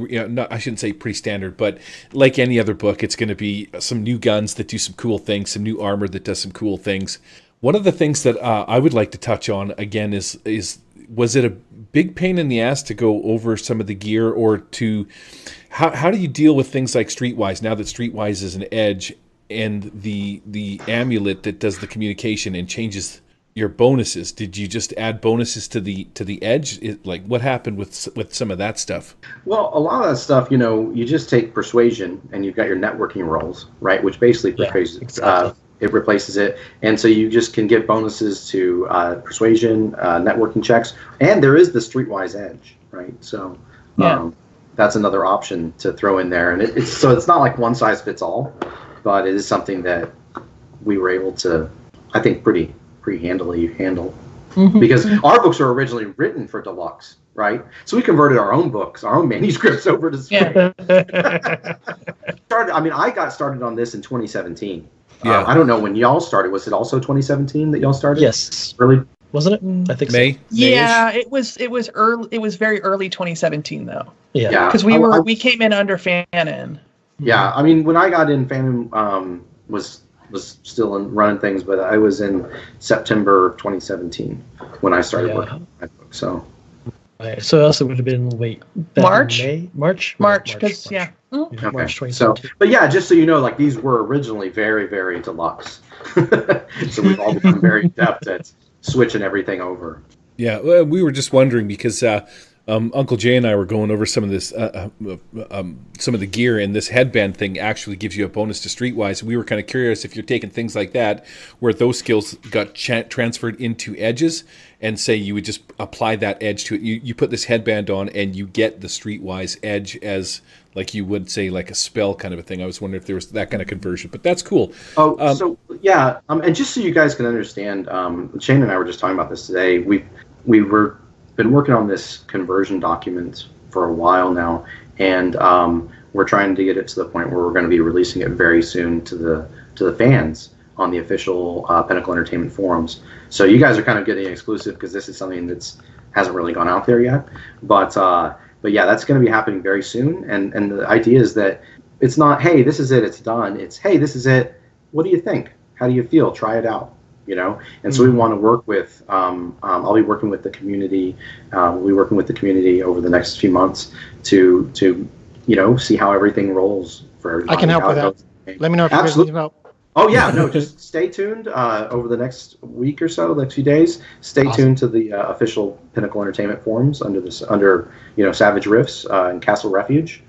[SPEAKER 6] I shouldn't say pretty standard, but like any other book, it's going to be some new guns that do some cool things, some new armor that does some cool things. One of the things that I would like to touch on again is was it a big pain in the ass to go over some of the gear, or to how do you deal with things like Streetwise now that Streetwise is an edge? And the amulet that does the communication and changes your bonuses. Did you just add bonuses to the edge? What happened with some of that stuff?
[SPEAKER 9] Well, a lot of that stuff, you just take persuasion and you've got your networking rolls, right? Which basically it replaces it, and so you just can give bonuses to persuasion, networking checks, and there is the Streetwise edge, right? So that's another option to throw in there, and it's not like one size fits all. But it is something that we were able to, I think, pretty handily handle. Mm-hmm. Because our books were originally written for deluxe, right? So we converted our own books, our own manuscripts over to Straight. I got started on this in 2017. Yeah. I don't know when y'all started. Was it also 2017 that y'all started?
[SPEAKER 8] Yes.
[SPEAKER 9] Really?
[SPEAKER 8] Wasn't it? I think
[SPEAKER 6] May.
[SPEAKER 8] So.
[SPEAKER 7] Yeah, it was early. It was very early 2017 though.
[SPEAKER 8] Yeah.
[SPEAKER 7] Because we came in under Fanon.
[SPEAKER 9] Yeah, I mean, when I got in, Fanon was still running things, but I was in September 2017 when I started working on my book. So
[SPEAKER 8] else it would have been
[SPEAKER 7] March,
[SPEAKER 8] because
[SPEAKER 7] March
[SPEAKER 8] 2017.
[SPEAKER 9] So, but yeah, just so you know, like these were originally very, very deluxe. So we've all become very adept at switching everything over.
[SPEAKER 6] Yeah, we were just wondering because Uncle Jay and I were going over some of this, some of the gear, and this headband thing actually gives you a bonus to Streetwise. We were kind of curious if you're taking things like that, where those skills got transferred into edges, and say you would just apply that edge to it. You put this headband on, and you get the Streetwise edge as like you would say like a spell kind of a thing. I was wondering if there was that kind of conversion, but that's cool.
[SPEAKER 9] So yeah, and just so you guys can understand, Shane and I were just talking about this today. We were been working on this conversion document for a while now, and we're trying to get it to the point where we're going to be releasing it very soon to the fans on the official Pinnacle Entertainment forums. So you guys are kind of getting exclusive because this is something that's hasn't really gone out there yet. But yeah, that's going to be happening very soon. And the idea is that it's not, hey, this is it, it's done. It's, hey, this is it. What do you think? How do you feel? Try it out. And so we want to work with, I'll be working with the community. We'll be working with the community over the next few months to see how everything rolls for everybody.
[SPEAKER 10] I can help with that. Let me know if you guys need help.
[SPEAKER 9] Oh yeah, no, just stay tuned over the next week or so, the next few days. Stay tuned to the official Pinnacle Entertainment forums under Savage Rifts and Castle Refuge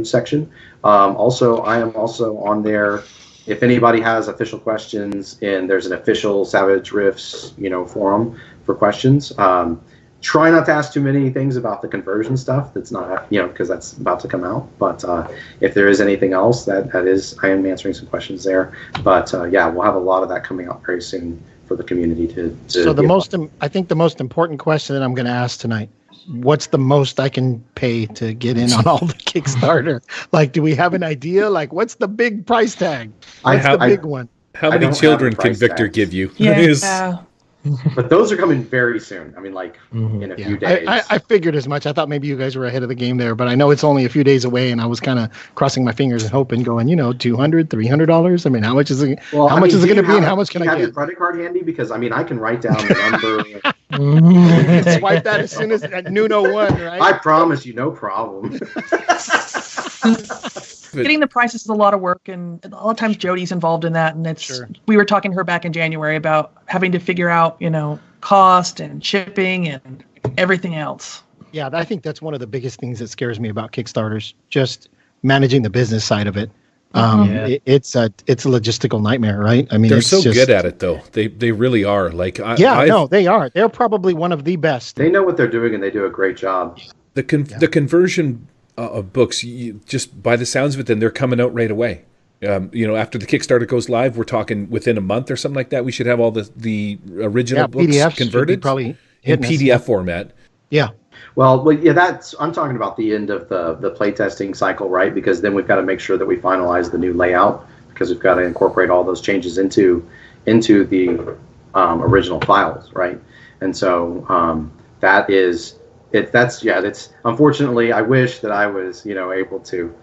[SPEAKER 9] section. Also, I am also on there. If anybody has official questions, and there's an official Savage Rifts, forum for questions. Try not to ask too many things about the conversion stuff. That's not, because that's about to come out. But if there is anything else, that is, I am answering some questions there. But yeah, we'll have a lot of that coming out very soon for the community to.
[SPEAKER 10] So I think the most important question that I'm going to ask tonight: what's the most I can pay to get in on all the Kickstarter? Like, do we have an idea? Like, what's the big price tag? What's the big one?
[SPEAKER 6] How many children can Victor give you?
[SPEAKER 7] Yeah.
[SPEAKER 9] But those are coming very soon. I mean, like in a few days.
[SPEAKER 10] I figured as much. I thought maybe you guys were ahead of the game there, but I know it's only a few days away, and I was kind of crossing my fingers and hoping, going, $200, $300. I mean, how much is it?
[SPEAKER 9] Well,
[SPEAKER 10] how much is it going to be, and how much can I get?
[SPEAKER 9] Have your credit card handy? Because I can write down the number.
[SPEAKER 10] Swipe that as soon as at noon 01, right?
[SPEAKER 9] I promise you, no problem.
[SPEAKER 7] Getting the prices is a lot of work, and a lot of times Jody's involved in that. And it's we were talking to her back in January about having to figure out, cost and shipping and everything else.
[SPEAKER 10] Yeah, I think that's one of the biggest things that scares me about Kickstarters, just managing the business side of it. It's a logistical nightmare, right? I mean,
[SPEAKER 6] they're so good at it, though. They really are. Like,
[SPEAKER 10] they are. They're probably one of the best.
[SPEAKER 9] They know what they're doing, and they do a great job.
[SPEAKER 6] The conversion of books, just by the sounds of it, then they're coming out right away. After the Kickstarter goes live, we're talking within a month or something like that. We should have all the original books
[SPEAKER 10] PDFs
[SPEAKER 6] converted,
[SPEAKER 10] probably
[SPEAKER 6] in PDF format.
[SPEAKER 10] Yeah.
[SPEAKER 9] Well, yeah, I'm talking about the end of the playtesting cycle, right? Because then we've got to make sure that we finalize the new layout, because we've got to incorporate all those changes into the original files, right? And so that's unfortunately, I wish that I was able to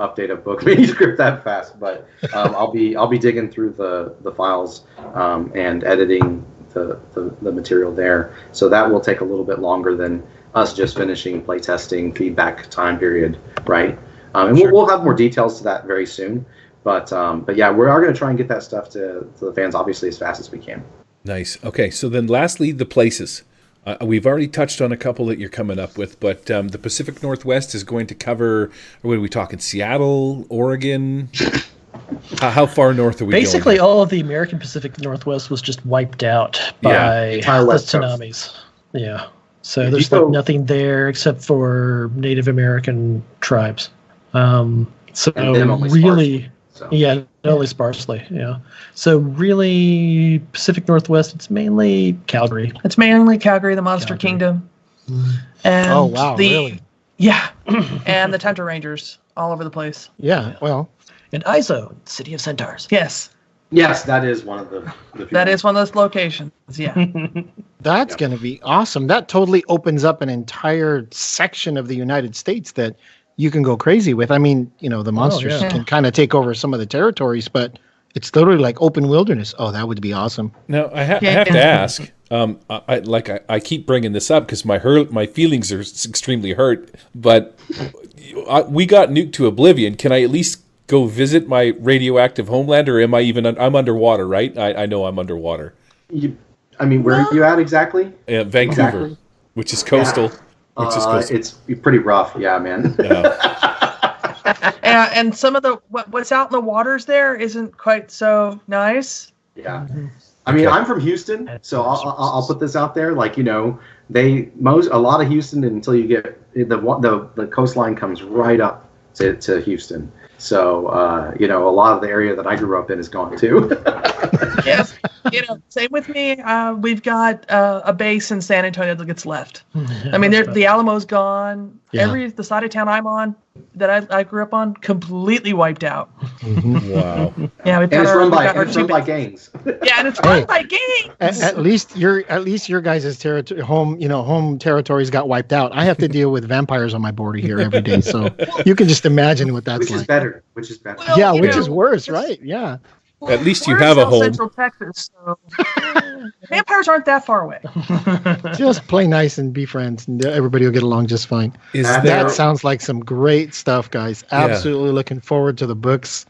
[SPEAKER 9] update a book manuscript that fast, but I'll be digging through the files and editing the material there, so that will take a little bit longer than us just finishing playtesting feedback time period, right? And we'll have more details to that very soon, but yeah, we are going to try and get that stuff to the fans obviously as fast as we can.
[SPEAKER 6] Nice. Okay, so then lastly, the places. We've already touched on a couple that you're coming up with, but the Pacific Northwest is going to cover, what are we talking, Seattle, Oregon? How far north are we
[SPEAKER 8] Basically,
[SPEAKER 6] going?
[SPEAKER 8] all of the American Pacific Northwest was just wiped out by the tsunamis. Yeah. So there's nothing there except for Native American tribes. So really... Yeah, only sparsely. Yeah. So really, Pacific Northwest, it's mainly Calgary.
[SPEAKER 7] It's mainly Calgary, the Monster Kingdom. And really? Yeah. And the Tundra Rangers all over the place.
[SPEAKER 10] Yeah, well.
[SPEAKER 8] And Izo, City of Centaurs.
[SPEAKER 7] Yes.
[SPEAKER 9] Yes, that is one of the
[SPEAKER 7] that is one of those locations. Yeah.
[SPEAKER 10] That's going to be awesome. That totally opens up an entire section of the United States that you can go crazy with. I mean, the monsters can kind of take over some of the territories, but it's literally like open wilderness. Oh, that would be awesome.
[SPEAKER 6] Now, I have to ask, I keep bringing this up because my feelings are extremely hurt, but we got nuked to oblivion. Can I at least go visit my radioactive homeland, or am I I'm underwater, right? I know I'm underwater.
[SPEAKER 9] Where are you at exactly?
[SPEAKER 6] Vancouver.
[SPEAKER 9] Exactly.
[SPEAKER 6] which is coastal.
[SPEAKER 9] It's pretty rough, yeah, man.
[SPEAKER 7] And some of the what's out in the waters there isn't quite so nice.
[SPEAKER 9] Yeah. I mean, I'm from Houston, so I'll put this out there. Like, you know, a lot of Houston until you get the coastline comes right up to Houston. So, you know, a lot of the area that I grew up in is gone too.
[SPEAKER 7] Yes, you know, same with me. We've got a base in San Antonio that gets left. I mean, the Alamo's gone.
[SPEAKER 10] Yeah.
[SPEAKER 7] The side of town I'm on, that I grew up on, completely wiped out.
[SPEAKER 6] Wow.
[SPEAKER 7] Yeah,
[SPEAKER 9] And it's run by gangs.
[SPEAKER 7] Yeah, and it's run by gangs.
[SPEAKER 10] At least your guys' home territories got wiped out. I have to deal with vampires on my border here every day, so you can just imagine what that's
[SPEAKER 9] Which
[SPEAKER 10] like.
[SPEAKER 9] is better. Which is better.
[SPEAKER 7] Well,
[SPEAKER 10] Yeah,
[SPEAKER 7] you
[SPEAKER 10] which
[SPEAKER 7] know,
[SPEAKER 10] is worse, right? Yeah.
[SPEAKER 6] At least you
[SPEAKER 7] we're
[SPEAKER 6] have
[SPEAKER 7] in
[SPEAKER 6] a home.
[SPEAKER 7] Central Texas, so vampires aren't that far away.
[SPEAKER 10] Just play nice and be friends, and everybody will get along just fine. That sounds like some great stuff, guys. Absolutely looking forward to the books.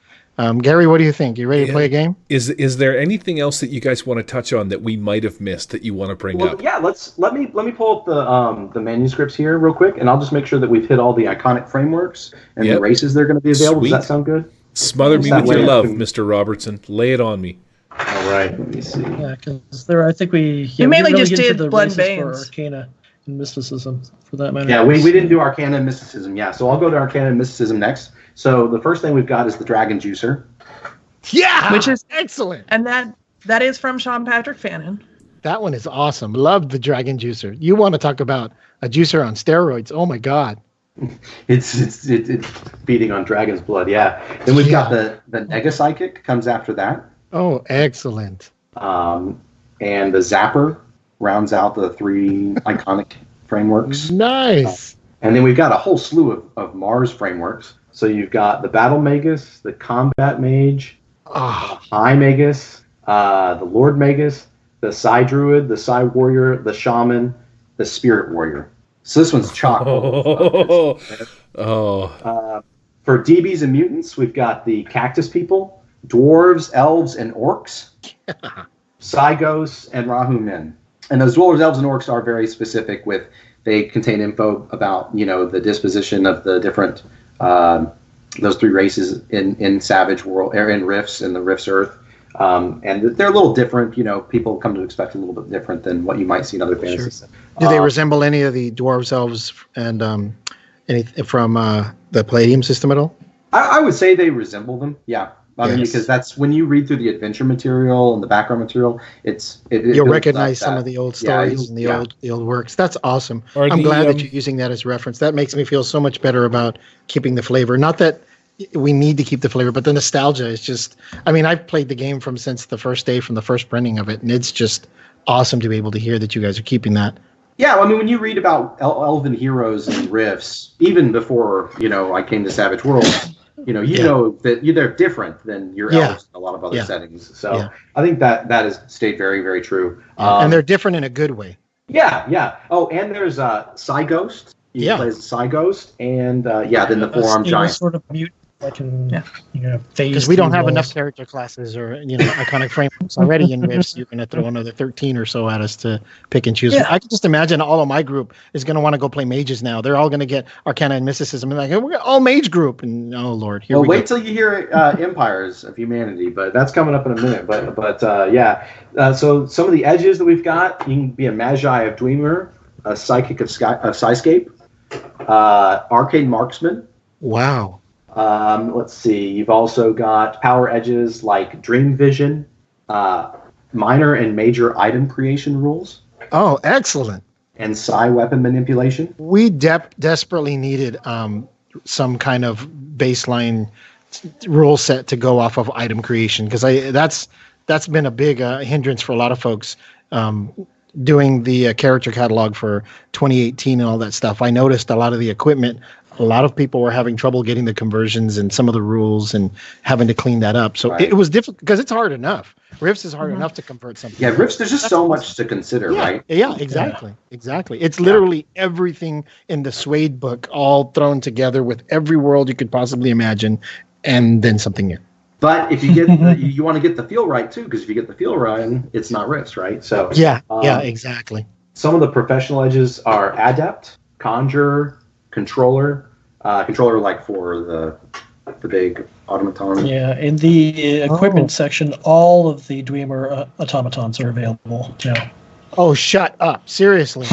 [SPEAKER 10] Gary, what do you think? You ready to play a game?
[SPEAKER 6] Is there anything else that you guys want to touch on that we might have missed that you want to bring up?
[SPEAKER 9] Yeah, let me pull up the manuscripts here real quick, and I'll just make sure that we've hit all the iconic frameworks and the races they're going to be available.
[SPEAKER 6] Sweet.
[SPEAKER 9] Does that sound good?
[SPEAKER 6] Smother me with your love, Mr. Robertson. Lay it on me.
[SPEAKER 9] All right, let me see.
[SPEAKER 8] Yeah, because I think we
[SPEAKER 7] mainly
[SPEAKER 8] really
[SPEAKER 7] just
[SPEAKER 8] get into
[SPEAKER 7] did
[SPEAKER 8] the
[SPEAKER 7] Blood and
[SPEAKER 8] races for
[SPEAKER 7] Veins.
[SPEAKER 8] Arcana and Mysticism, for that matter.
[SPEAKER 9] Yeah, we didn't do Arcana and Mysticism. Yeah, so I'll go to Arcana and Mysticism next. So the first thing we've got is the Dragon Juicer.
[SPEAKER 10] Yeah,
[SPEAKER 7] which is
[SPEAKER 10] excellent.
[SPEAKER 7] And that is from Sean Patrick Fannin.
[SPEAKER 10] That one is awesome. Love the Dragon Juicer. You want to talk about a juicer on steroids? Oh my God.
[SPEAKER 9] It's feeding on dragon's blood, yeah. Then we've got the Nega Psychic comes after that.
[SPEAKER 10] Oh, excellent.
[SPEAKER 9] And the Zapper rounds out the 3 iconic frameworks.
[SPEAKER 10] Nice.
[SPEAKER 9] And then we've got a whole slew of Mars frameworks. So you've got the Battle Magus, the Combat Mage, the High Magus, the Lord Magus, the Psy Druid, the Psy Warrior, the Shaman, the Spirit Warrior. So this one's chock.
[SPEAKER 6] For
[SPEAKER 9] DBs and mutants, we've got the Cactus People, Dwarves, Elves, and Orcs, Psygos, and Rahu Men. And those Dwarves, Elves, and Orcs are very specific they contain info about, you know, the disposition of the different, those 3 races in Savage World, or in Rifts, in the Rifts Earth. And they're a little different, you know, people come to expect a little bit different than what you might see in other fantasies.
[SPEAKER 10] Sure. Do they resemble any of the dwarves, elves, and anything from the Palladium system at all?
[SPEAKER 9] I would say they resemble them, yeah. I mean, because that's when you read through the adventure material and the background material,
[SPEAKER 10] you'll recognize some of the old stories and the old works. That's awesome. I'm glad that you're using that as reference. That makes me feel so much better about keeping the flavor. Not that we need to keep the flavor, but the nostalgia is just, I mean, I've played the game since the first day, from the first printing of it, and it's just awesome to be able to hear that you guys are keeping that.
[SPEAKER 9] Yeah, I mean, when you read about elven heroes and Rifts, even before, you know, I came to Savage World, you know that they're different than your elves in a lot of other settings. So I think that has stayed very, very true.
[SPEAKER 10] And they're different in a good way.
[SPEAKER 9] Yeah. Oh, and there's Psy Ghost. He plays Psy Ghost, and then the Forearm Giant.
[SPEAKER 8] Sort of mute that can, phase.
[SPEAKER 10] Because we don't have enough character classes or iconic frameworks already in Rifts. You're going to throw another 13 or so at us to pick and choose. Yeah. I can just imagine all of my group is going to want to go play mages now. They're all going to get Arcana and Mysticism, and hey, we're all mage group. And oh Lord, here we go.
[SPEAKER 9] Wait till you hear Empires of Humanity, but that's coming up in a minute. So some of the edges that we've got, you can be a Magi of Dwemer, a Psychic of Skyscape, Arcane Marksman.
[SPEAKER 10] Wow.
[SPEAKER 9] Let's see. You've also got power edges like Dream Vision, minor and major item creation rules.
[SPEAKER 10] Oh, excellent.
[SPEAKER 9] And Psi weapon manipulation.
[SPEAKER 10] We desperately needed some kind of baseline rule set to go off of item creation, because that's been a big hindrance for a lot of folks. Doing the character catalog for 2018 and all that stuff, I noticed a lot of the equipment, a lot of people were having trouble getting the conversions and some of the rules and having to clean that up. So it was difficult, because it's hard enough. Rifts is hard enough to convert something.
[SPEAKER 9] Yeah, Rifts, there's just so much to consider, right?
[SPEAKER 10] Yeah, exactly. It's literally everything in the Suede book all thrown together with every world you could possibly imagine, and then something new.
[SPEAKER 9] But if you get you want to get the feel right too, because if you get the feel right, it's not Rifts, right? So
[SPEAKER 10] yeah, exactly.
[SPEAKER 9] Some of the professional edges are Adept, Conjurer, Controller. Controller like for the big automaton.
[SPEAKER 8] Yeah, in the equipment section, all of the Dwemer automatons are available now.
[SPEAKER 10] Oh, shut up! Seriously.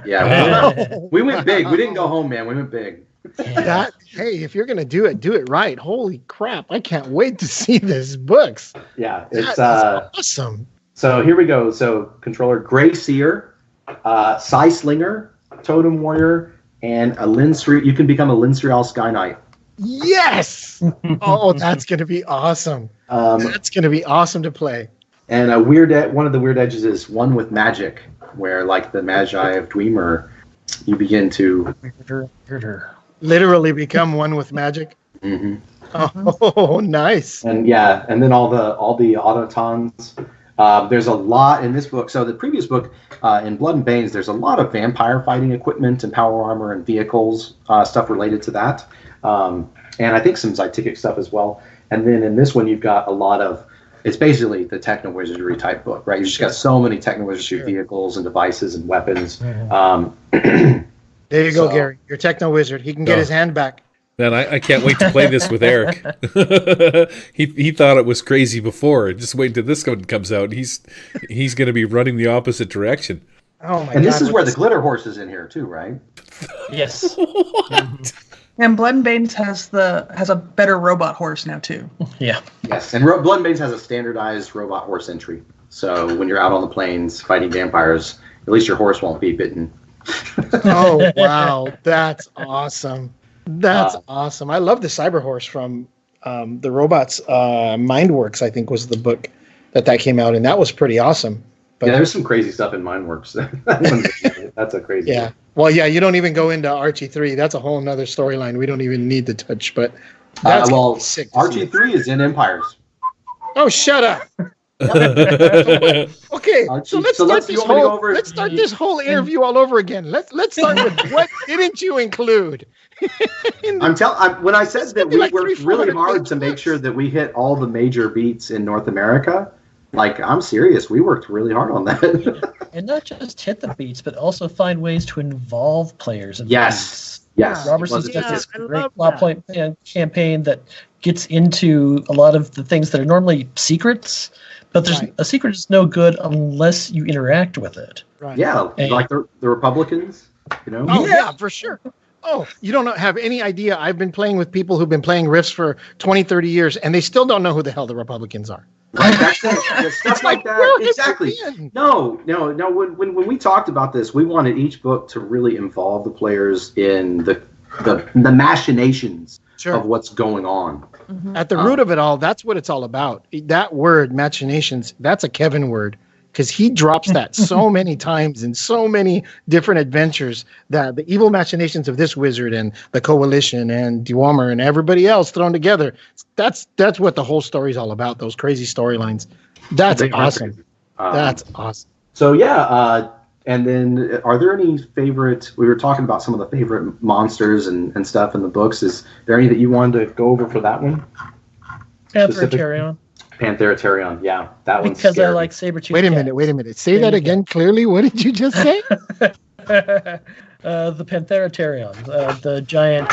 [SPEAKER 9] Yeah, we went big. We didn't go home, man. We went big.
[SPEAKER 10] Hey, if you're gonna do it right. Holy crap! I can't wait to see this books.
[SPEAKER 9] Yeah, it's
[SPEAKER 10] That's awesome.
[SPEAKER 9] So here we go. So controller, Gray Seer, Psy Slinger, Totem Warrior, and a Linsri. You can become a Linsrial Sky Knight.
[SPEAKER 10] Yes! Oh, that's going to be awesome. That's going to be awesome to play.
[SPEAKER 9] And one of the weird edges is one with magic, where like the Magi of Dwemer, you begin to
[SPEAKER 10] literally become one with magic.
[SPEAKER 9] Mm-hmm.
[SPEAKER 10] Oh, nice.
[SPEAKER 9] And and then all the automatons. There's a lot in this book. So the previous book, in Blood and Banes, there's a lot of vampire fighting equipment and power armor and vehicles, stuff related to that. And I think some Zytikic stuff as well. And then in this one, you've got a lot of, it's basically the techno-wizardry type book, right? You've just got so many techno-wizardry vehicles and devices and weapons.
[SPEAKER 10] There you go, Gary. Your techno-wizard. He can get his hand back.
[SPEAKER 6] Man, I can't wait to play this with Eric. he thought it was crazy before. Just wait until this one comes out. He's going to be running the opposite direction.
[SPEAKER 10] Oh my God!
[SPEAKER 9] And this is where the glitter horse is in here too, right?
[SPEAKER 8] Yes.
[SPEAKER 7] And Blood and Banes has a better robot horse now too.
[SPEAKER 8] Yeah.
[SPEAKER 9] Yes, and Blood and Banes has a standardized robot horse entry. So when you're out on the plains fighting vampires, at least your horse won't be bitten.
[SPEAKER 10] Oh wow, that's awesome! That's awesome. I love the cyber horse from the robots. Mindworks, I think, was the book that came out, and that was pretty awesome. But,
[SPEAKER 9] yeah, there's some crazy stuff in Mindworks. That's a crazy.
[SPEAKER 10] Yeah.
[SPEAKER 9] Book.
[SPEAKER 10] Well, yeah, you don't even go into Archie 3. That's a whole nother storyline we don't even need to touch. But that's sick.
[SPEAKER 9] Archie 3 is in Empires.
[SPEAKER 10] Oh, shut up. Okay,
[SPEAKER 9] Archie,
[SPEAKER 10] so let's start this whole interview all over again. Let's start with what didn't you include?
[SPEAKER 9] When I said that we worked really hard to make sure that we hit all the major beats in North America, like, I'm serious. We worked really hard on that.
[SPEAKER 8] And not just hit the beats, but also find ways to involve players in the
[SPEAKER 9] Yes.
[SPEAKER 8] Roberson's got this great plot point campaign that gets into a lot of the things that are normally secrets, but a secret is no good unless you interact with it.
[SPEAKER 10] Right.
[SPEAKER 9] Yeah, like the Republicans, you know?
[SPEAKER 10] Oh, yeah, for sure. Oh, you don't have any idea. I've been playing with people who've been playing Rifts for 20, 30 years, and they still don't know who the hell the Republicans are.
[SPEAKER 9] Right, stuff like that. Exactly. No. When we talked about this, we wanted each book to really involve the players in the machinations of what's going on.
[SPEAKER 10] Mm-hmm. At the root of it all, that's what it's all about. That word, machinations, that's a Kevin word, because he drops that so many times in so many different adventures, that the evil machinations of this wizard and the Coalition and Dwemer and everybody else thrown together. That's what the whole story's all about, those crazy storylines. That's awesome. That's awesome.
[SPEAKER 9] So and then are there any favorite, we were talking about some of the favorite monsters and stuff in the books. Is there any that you wanted to go over for that one?
[SPEAKER 8] Pantheraterion.
[SPEAKER 9] Pantheraterion, yeah. That one's
[SPEAKER 8] because
[SPEAKER 9] scary.
[SPEAKER 8] I like Sabretooth.
[SPEAKER 10] Wait a minute. Say that again clearly. What did you just say?
[SPEAKER 8] The Pantheraterion, the giant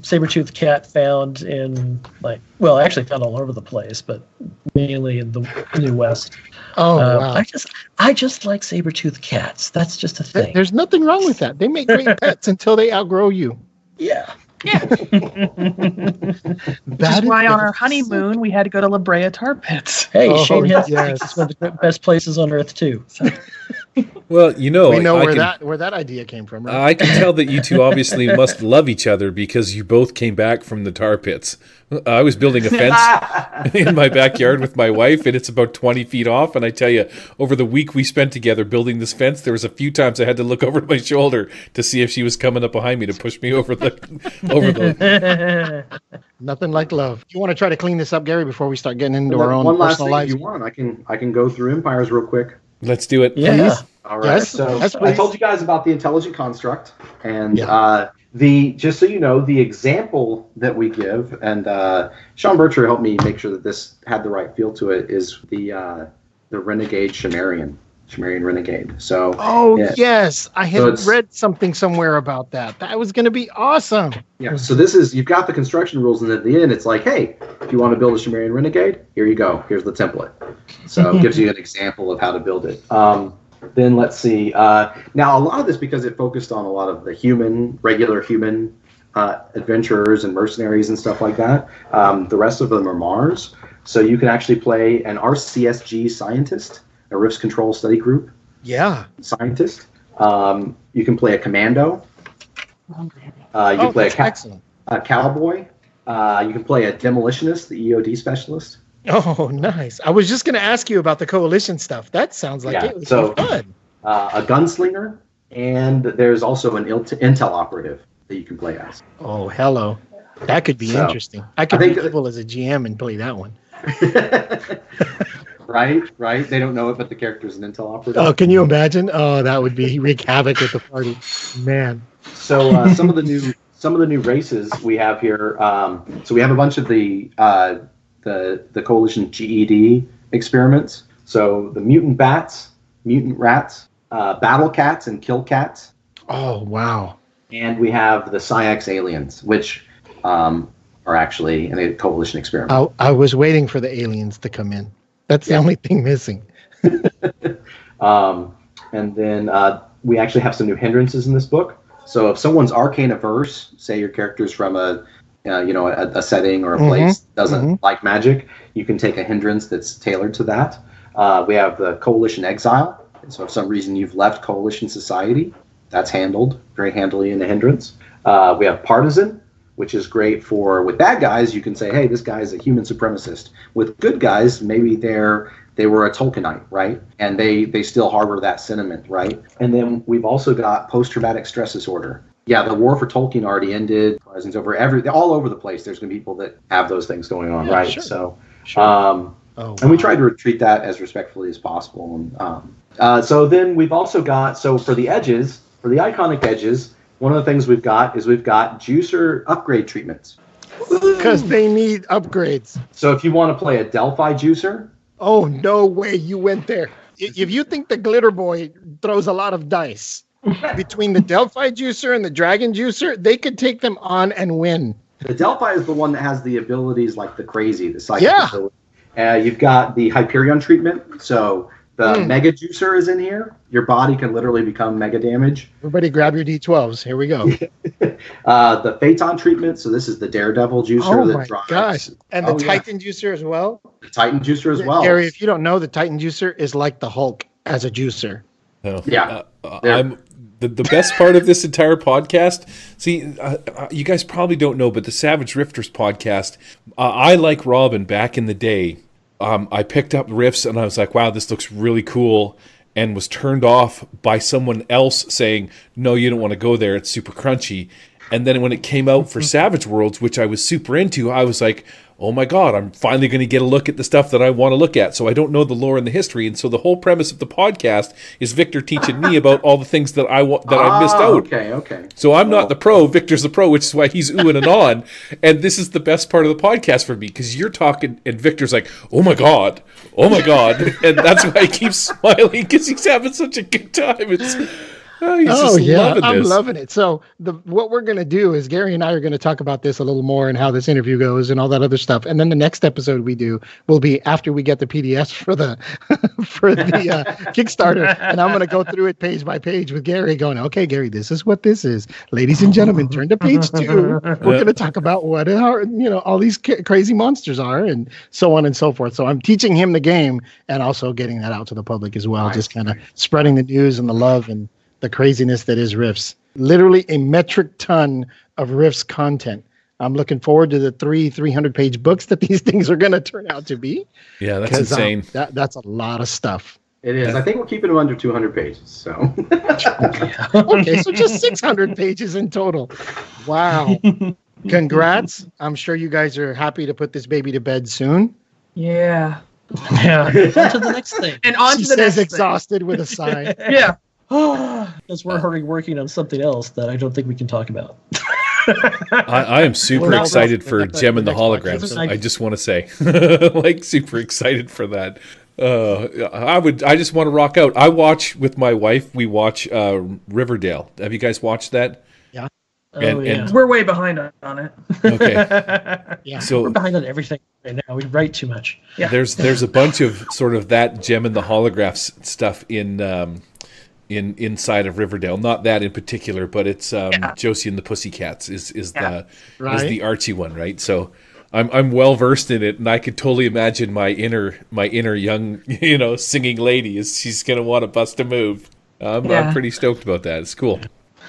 [SPEAKER 8] saber-toothed cat found in, actually found all over the place, but mainly in the New West.
[SPEAKER 10] Oh, wow.
[SPEAKER 8] I just like saber-toothed cats. That's just a thing.
[SPEAKER 10] There's nothing wrong with that. They make great pets until they outgrow you.
[SPEAKER 8] Yeah.
[SPEAKER 7] That's why on our honeymoon we had to go to La Brea Tar Pits.
[SPEAKER 8] Hey, Shane Hill thinks it's one of the best places on Earth too. So.
[SPEAKER 6] Well, we know
[SPEAKER 10] where that idea came from. Right?
[SPEAKER 6] I can tell that you two obviously must love each other because you both came back from the tar pits. I was building a fence in my backyard with my wife, and it's about 20 feet off. And I tell you, over the week we spent together building this fence, there was a few times I had to look over my shoulder to see if she was coming up behind me to push me over the.
[SPEAKER 10] Nothing like love. You want to try to clean this up, Gary, before we start getting into our own personal lives?
[SPEAKER 9] If you want, I can go through Empires real quick.
[SPEAKER 6] Let's do it.
[SPEAKER 8] Yeah.
[SPEAKER 10] Please.
[SPEAKER 9] All right.
[SPEAKER 10] Yes.
[SPEAKER 9] So
[SPEAKER 10] yes,
[SPEAKER 9] I told you guys about the intelligent construct, and just so you know, the example that we give, and Sean Bircher helped me make sure that this had the right feel to it, is the Renegade Chimerian. Sumerian Renegade. So
[SPEAKER 10] yes, I had
[SPEAKER 9] it's-
[SPEAKER 10] read something somewhere about that. That was going to be awesome.
[SPEAKER 9] Yeah, so this is, you've got the construction rules, and at the end it's like, hey, if you want to build a Sumerian Renegade, here you go. Here's the template. So it gives you an example of how to build it. Then let's see. Now, a lot of this, because it focused on a lot of the regular human adventurers and mercenaries and stuff like that. The rest of them are Mars. So you can actually play an RCSG scientist, a Rifts Control Study Group scientist. You can play a commando. You can play a cowboy. You can play a demolitionist, the EOD specialist.
[SPEAKER 10] Oh, nice. I was just going to ask you about the coalition stuff. That sounds like it was fun.
[SPEAKER 9] A gunslinger, and there's also an intel operative that you can play as.
[SPEAKER 10] Oh, hello. That could be interesting. I could be evil as a GM and play that one.
[SPEAKER 9] Right. They don't know it, but the character's an intel operative.
[SPEAKER 10] Oh, can you imagine? Oh, that would be wreak havoc with the party, man.
[SPEAKER 9] So some of the new races we have here. So we have a bunch of the coalition GED experiments. So the mutant bats, mutant rats, battle cats, and kill cats.
[SPEAKER 10] Oh, wow.
[SPEAKER 9] And we have the Psyx aliens, which are actually in a coalition experiment.
[SPEAKER 10] I was waiting for the aliens to come in. That's the only thing missing.
[SPEAKER 9] And then we actually have some new hindrances in this book. So if someone's arcane averse, say your character's from a setting or a place doesn't like magic, you can take a hindrance that's tailored to that. We have the coalition exile. So if for some reason you've left coalition society, that's handled very handily in the hindrance. We have partisan, which is great with bad guys. You can say, hey, this guy is a human supremacist. With good guys, maybe they were a Tolkienite, right? And they still harbor that sentiment, right? And then we've also got post-traumatic stress disorder. Yeah, the war for Tolkien already ended. Rising's over. All over the place. There's going to be people that have those things going on, right? Sure. So, and we try to treat that as respectfully as possible. And so then we've also got, for the edges, for the iconic edges, one of the things we've got juicer upgrade treatments.
[SPEAKER 10] Because they need upgrades.
[SPEAKER 9] So if you want to play a Delphi juicer.
[SPEAKER 10] Oh, no way you went there. If you think the Glitter Boy throws a lot of dice, between the Delphi juicer and the Dragon juicer, they could take them on and win.
[SPEAKER 9] The Delphi is the one that has the abilities like the crazy, the psychic ability. You've got the Hyperion treatment. So the Mega Juicer is in here. Your body can literally become mega damage.
[SPEAKER 10] Everybody grab your D12s. Here we go.
[SPEAKER 9] The Phaeton treatment. So this is the Daredevil Juicer that drives.
[SPEAKER 10] Gosh. And the Titan Juicer as well?
[SPEAKER 9] The Titan Juicer as well.
[SPEAKER 10] Gary, if you don't know, the Titan Juicer is like the Hulk as a juicer.
[SPEAKER 6] Oh, yeah. The best part of this entire podcast, you guys probably don't know, but the Savage Rifters podcast, I, like Robin, back in the day, I picked up Rifts and I was like, wow, this looks really cool, and was turned off by someone else saying, no, you don't want to go there, it's super crunchy. And then when it came out for Savage Worlds, which I was super into, I was like, oh my God, I'm finally going to get a look at the stuff that I want to look at. So I don't know the lore and the history. And so the whole premise of the podcast is Victor teaching me about all the things that I missed out.
[SPEAKER 9] Okay.
[SPEAKER 6] So I'm not the pro, Victor's the pro, which is why he's oohing and on. And this is the best part of the podcast for me, because you're talking and Victor's like, oh my God. And that's why he keeps smiling, because he's having such a good time.
[SPEAKER 10] I'm loving it. So what we're going to do is Gary and I are going to talk about this a little more and how this interview goes and all that other stuff. And then the next episode we do will be after we get the PDFs for the Kickstarter. And I'm going to go through it page by page with Gary going, okay, Gary, this is what this is. Ladies and gentlemen, turn to page 2. We're going to talk about what all these crazy monsters are and so on and so forth. So I'm teaching him the game and also getting that out to the public as well. Nice. Just kind of spreading the news and the love and the craziness that is Rifts. Literally a metric ton of Rifts content. I'm looking forward to the 300-page books that these things are going to turn out to be.
[SPEAKER 6] Yeah, that's insane.
[SPEAKER 10] That's a lot of stuff.
[SPEAKER 9] It is. I think we're keeping them under 200 pages. So
[SPEAKER 10] okay, so just 600 pages in total. Wow. Congrats. I'm sure you guys are happy to put this baby to bed soon.
[SPEAKER 7] Yeah.
[SPEAKER 8] On to the next thing.
[SPEAKER 7] And on
[SPEAKER 10] she
[SPEAKER 7] to the
[SPEAKER 10] says
[SPEAKER 7] next
[SPEAKER 10] exhausted with a sigh.
[SPEAKER 7] Yeah.
[SPEAKER 8] Because we're already working on something else that I don't think we can talk about.
[SPEAKER 6] I am super excited for Gem and the Holograms. I just want to say, super excited for that. I just want to rock out. I watch with my wife. We watch Riverdale. Have you guys watched that?
[SPEAKER 10] Yeah.
[SPEAKER 6] And
[SPEAKER 7] We're way behind on it.
[SPEAKER 6] okay.
[SPEAKER 10] Yeah.
[SPEAKER 6] So
[SPEAKER 8] We're behind on everything right now. We write too much.
[SPEAKER 7] Yeah.
[SPEAKER 6] there's a bunch of sort of that Gem and the Holographs stuff in inside of Riverdale. Not that in particular, but it's Josie and the Pussycats is the Archie one, right? So I'm well versed in it, and I could totally imagine my inner young singing lady is she's gonna want to bust a move. I'm pretty stoked about that. It's cool.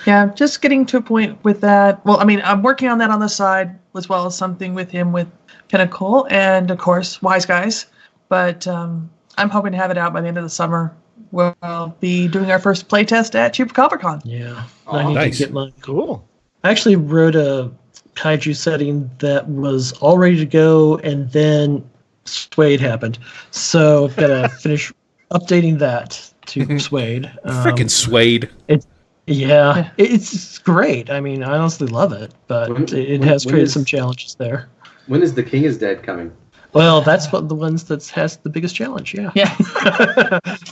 [SPEAKER 7] Yeah, just getting to a point with that. Well, I mean, I'm working on that on the side as well as something with him with Pinnacle and, of course, Wise Guys. But I'm hoping to have it out by the end of the summer. We'll be doing our first playtest at CubeCopperCon.
[SPEAKER 8] Yeah.
[SPEAKER 9] Oh,
[SPEAKER 8] I need
[SPEAKER 6] nice.
[SPEAKER 8] to get mine.
[SPEAKER 10] Cool.
[SPEAKER 8] I actually wrote a kaiju setting that was all ready to go, and then Suede happened. So I've got to finish updating that to Suede.
[SPEAKER 6] Freaking Suede.
[SPEAKER 8] It's great. I mean, I honestly love it, but it has created some challenges there.
[SPEAKER 9] When is The King is Dead coming?
[SPEAKER 8] Well, that's one of the ones that has the biggest challenge, yeah.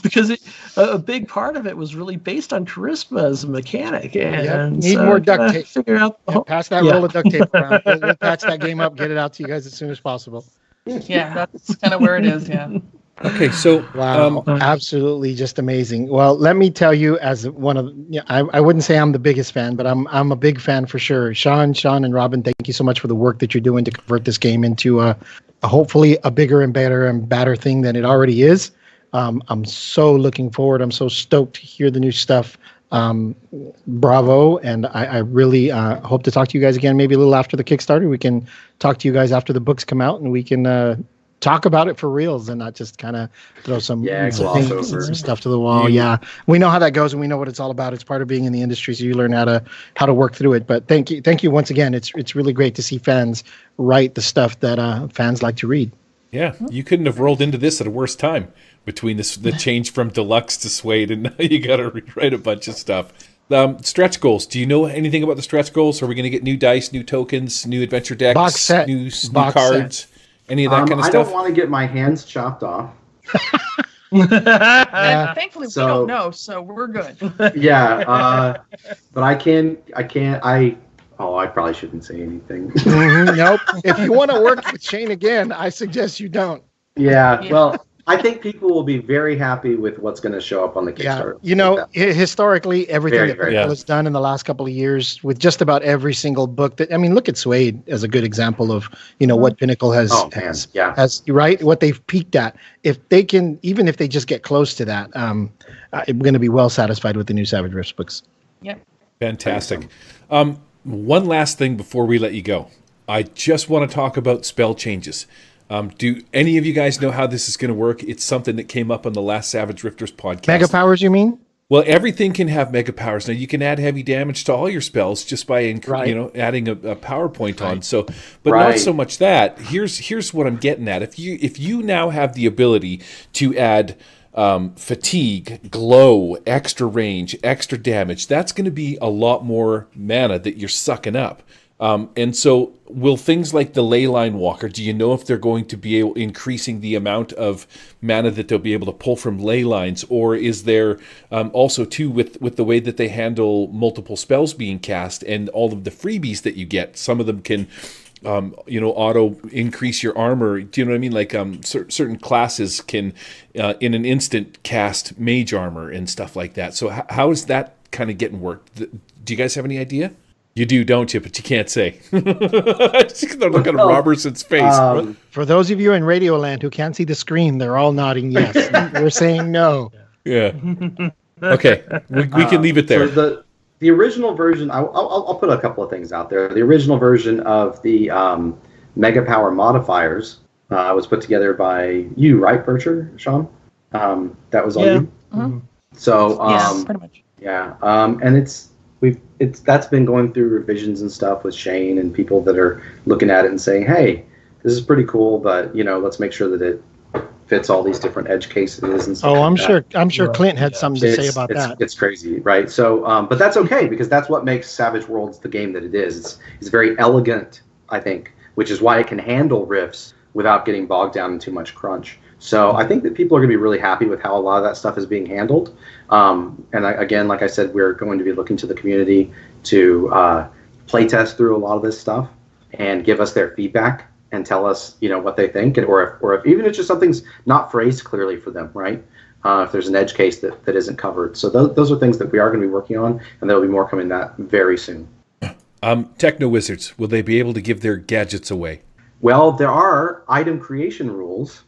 [SPEAKER 8] Because a big part of it was really based on charisma as a mechanic. And
[SPEAKER 10] Need more duct tape.
[SPEAKER 8] Figure out
[SPEAKER 10] Pass that roll of duct tape around. We'll patch that game up, get it out to you guys as soon as possible.
[SPEAKER 7] Yeah, that's kind of where it is, yeah.
[SPEAKER 6] Okay, so
[SPEAKER 10] Wow, absolutely just amazing. Well, let me tell you, as one of I wouldn't say I'm the biggest fan, but I'm a big fan for sure. Sean, and Robin, thank you so much for the work that you're doing to convert this game into hopefully a bigger and better and badder thing than it already is. I'm so looking forward. I'm so stoked to hear the new stuff. Bravo, and I really hope to talk to you guys again maybe a little after the Kickstarter. We can talk to you guys after the books come out, and we can talk about it for reals and not just kind of throw some stuff to the wall. Yeah, we know how that goes, and we know what it's all about. It's part of being in the industry, so you learn how to work through it. But thank you once again. It's really great to see fans write the stuff that fans like to read.
[SPEAKER 6] Yeah, you couldn't have rolled into this at a worse time between the change from deluxe to Suede, and now you got to rewrite a bunch of stuff. Stretch goals. Do you know anything about the stretch goals? Are we going to get new dice, new tokens, new adventure decks,
[SPEAKER 10] box set,
[SPEAKER 6] new cards?
[SPEAKER 10] Set.
[SPEAKER 6] Any of that kind of
[SPEAKER 9] I
[SPEAKER 6] stuff?
[SPEAKER 9] don't want to get my hands chopped off.
[SPEAKER 7] And thankfully, we
[SPEAKER 9] So-
[SPEAKER 7] don't know, so we're good.
[SPEAKER 9] Yeah, but I probably shouldn't say anything.
[SPEAKER 10] Nope. If you want to work with Shane again, I suggest you don't.
[SPEAKER 9] Yeah, well, I think people will be very happy with what's going to show up on the Kickstarter.
[SPEAKER 10] Historically, everything
[SPEAKER 9] Very,
[SPEAKER 10] that
[SPEAKER 9] very
[SPEAKER 10] Pinnacle has done in the last couple of years with just about every single book look at Suede as a good example of, what Pinnacle has, right? What they've peaked at. If they can, even if they just get close to that, I'm going to be well satisfied with the new Savage Rifts books.
[SPEAKER 7] Yep.
[SPEAKER 6] Fantastic. One last thing before we let you go. I just want to talk about spell changes. Do any of you guys know how this is going to work? It's something that came up on the last Savage Rifters podcast.
[SPEAKER 10] Mega powers, you mean?
[SPEAKER 6] Well, everything can have mega powers. Now, you can add heavy damage to all your spells just by adding a power point on. So, but not so much that. Here's what I'm getting at. If you now have the ability to add fatigue, glow, extra range, extra damage, that's going to be a lot more mana that you're sucking up. And so will things like the Leyline Walker, do you know if they're going to be increasing the amount of mana that they'll be able to pull from ley lines? Or is there also, too, with the way that they handle multiple spells being cast and all of the freebies that you get, some of them can auto increase your armor. Do you know what I mean? Like certain classes can, in an instant, cast mage armor and stuff like that. So how is that kind of getting worked? Do you guys have any idea? You do, don't you? But you can't say. Just look at Roberson's face.
[SPEAKER 10] For those of you in Radioland who can't see the screen, they're all nodding yes. We're saying no.
[SPEAKER 6] Yeah. Okay, we can leave it there.
[SPEAKER 9] So the original version, I'll put a couple of things out there. The original version of the Mega Power modifiers was put together by you, right, Bircher, Sean? That was all you?
[SPEAKER 7] Mm-hmm.
[SPEAKER 9] So,
[SPEAKER 7] pretty much.
[SPEAKER 9] Yeah, and that's been going through revisions and stuff with Shane and people that are looking at it and saying, hey, this is pretty cool, but let's make sure that it fits all these different edge cases and stuff.
[SPEAKER 10] Oh, I'm sure Clint had something to say about that.
[SPEAKER 9] It's crazy, right? So, but that's okay because that's what makes Savage Worlds the game that it is. It's very elegant, I think, which is why it can handle rifts without getting bogged down in too much crunch. So I think that people are going to be really happy with how a lot of that stuff is being handled. Again, like I said, we're going to be looking to the community to play test through a lot of this stuff and give us their feedback and tell us, what they think, or if even if just something's not phrased clearly for them, right? If there's an edge case that isn't covered. So those are things that we are going to be working on, and there'll be more coming that very soon.
[SPEAKER 6] Techno Wizards, will they be able to give their gadgets away?
[SPEAKER 9] Well, there are item creation rules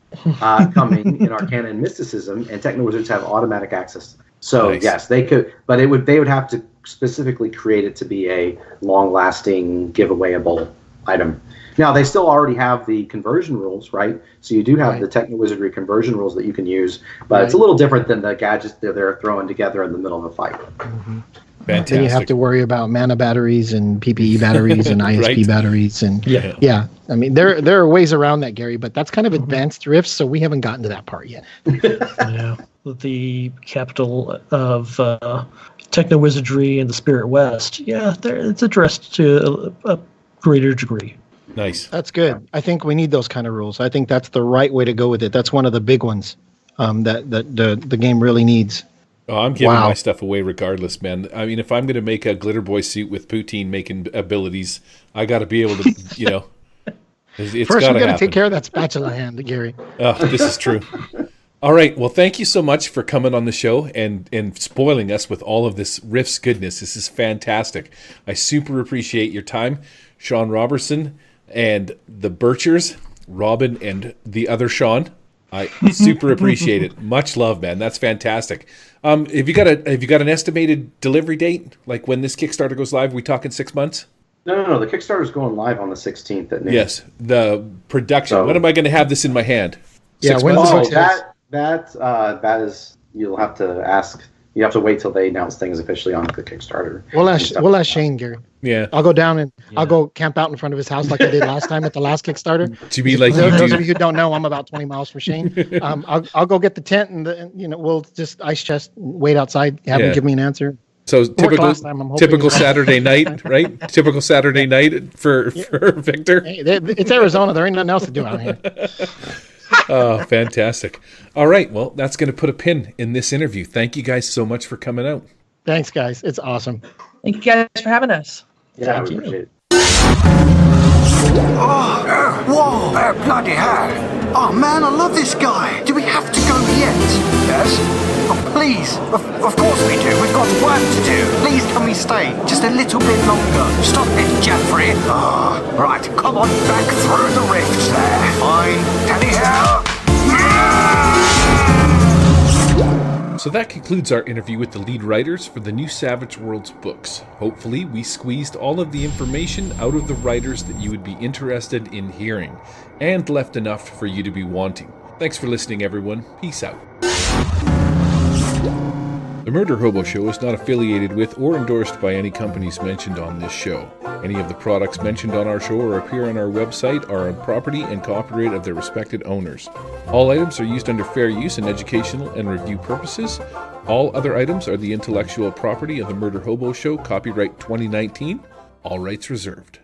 [SPEAKER 9] coming in Arcana and Mysticism, and Techno Wizards have automatic access. So
[SPEAKER 6] nice.
[SPEAKER 9] Yes, they could, but they would have to specifically create it to be a long-lasting, giveawayable item. Now, they still already have the conversion rules, right? So you do have the Techno Wizardry conversion rules that you can use, but it's a little different than the gadgets that they're throwing together in the middle of a fight.
[SPEAKER 10] Mm-hmm.
[SPEAKER 6] Fantastic.
[SPEAKER 10] Then you have to worry about mana batteries and PPE batteries and ISP batteries, and yeah. I mean, there are ways around that, Gary, but that's kind of advanced rifts, so we haven't gotten to that part yet.
[SPEAKER 8] Yeah, the capital of Techno Wizardry and the Spirit West. Yeah, it's addressed to a greater degree.
[SPEAKER 6] Nice.
[SPEAKER 10] That's good. I think we need those kind of rules. I think that's the right way to go with it. That's one of the big ones that the game really needs.
[SPEAKER 6] Oh, I'm giving my stuff away regardless, man. I mean, if I'm going to make a Glitter Boy suit with poutine making abilities, I got to be able to, it's
[SPEAKER 10] First, we got to take
[SPEAKER 6] happen.
[SPEAKER 10] care of that spatula hand, Gary.
[SPEAKER 6] Oh, this is true. All right. Well, thank you so much for coming on the show and spoiling us with all of this Rifts goodness. This is fantastic. I super appreciate your time. Sean Roberson and the Birchers, Robin and the other Sean. I super appreciate it. Much love, man. That's fantastic. Have you got an estimated delivery date? Like when this Kickstarter goes live? Are we talking 6 months?
[SPEAKER 9] No. The Kickstarter's going live on the 16th at noon.
[SPEAKER 6] Yes. The production. When am I going to have this in my hand?
[SPEAKER 10] Yeah.
[SPEAKER 6] 6
[SPEAKER 10] When
[SPEAKER 6] months?
[SPEAKER 9] that is, you'll have to ask. You have to wait till they announce things officially on the Kickstarter.
[SPEAKER 10] We'll ask Shane, Gary.
[SPEAKER 6] Yeah.
[SPEAKER 10] I'll go down and I'll go camp out in front of his house like I did last time at the last Kickstarter.
[SPEAKER 6] To be like
[SPEAKER 10] those of you who don't know, I'm about 20 miles from Shane. I'll go get the tent and we'll just ice chest, wait outside, have him give me an answer.
[SPEAKER 6] So typical Saturday night, right? Typical Saturday night for Victor.
[SPEAKER 10] Hey, it's Arizona. There ain't nothing else to do out here.
[SPEAKER 6] Oh, fantastic. All right. Well, that's going to put a pin in this interview. Thank you guys so much for coming out.
[SPEAKER 10] Thanks, guys. It's awesome.
[SPEAKER 7] Thank you guys for having us.
[SPEAKER 9] Yeah, we appreciate it.
[SPEAKER 4] Whoa, bloody hell. Oh man, I love this guy. Do we have to go yet? Yes? Oh, please. Of course we do. We've got work to do. Please, can we stay just a little bit longer? Stop it, Jeffrey. Right, come on back through the rifts there. Fine. Anyhow.
[SPEAKER 6] So that concludes our interview with the lead writers for the new Savage Worlds books. Hopefully, we squeezed all of the information out of the writers that you would be interested in hearing, and left enough for you to be wanting. Thanks for listening, everyone. Peace out. The Murder Hobo Show is not affiliated with or endorsed by any companies mentioned on this show. Any of the products mentioned on our show or appear on our website are on property and copyright of their respected owners. All items are used under fair use and educational and review purposes. All other items are the intellectual property of the Murder Hobo Show, copyright 2019. All rights reserved.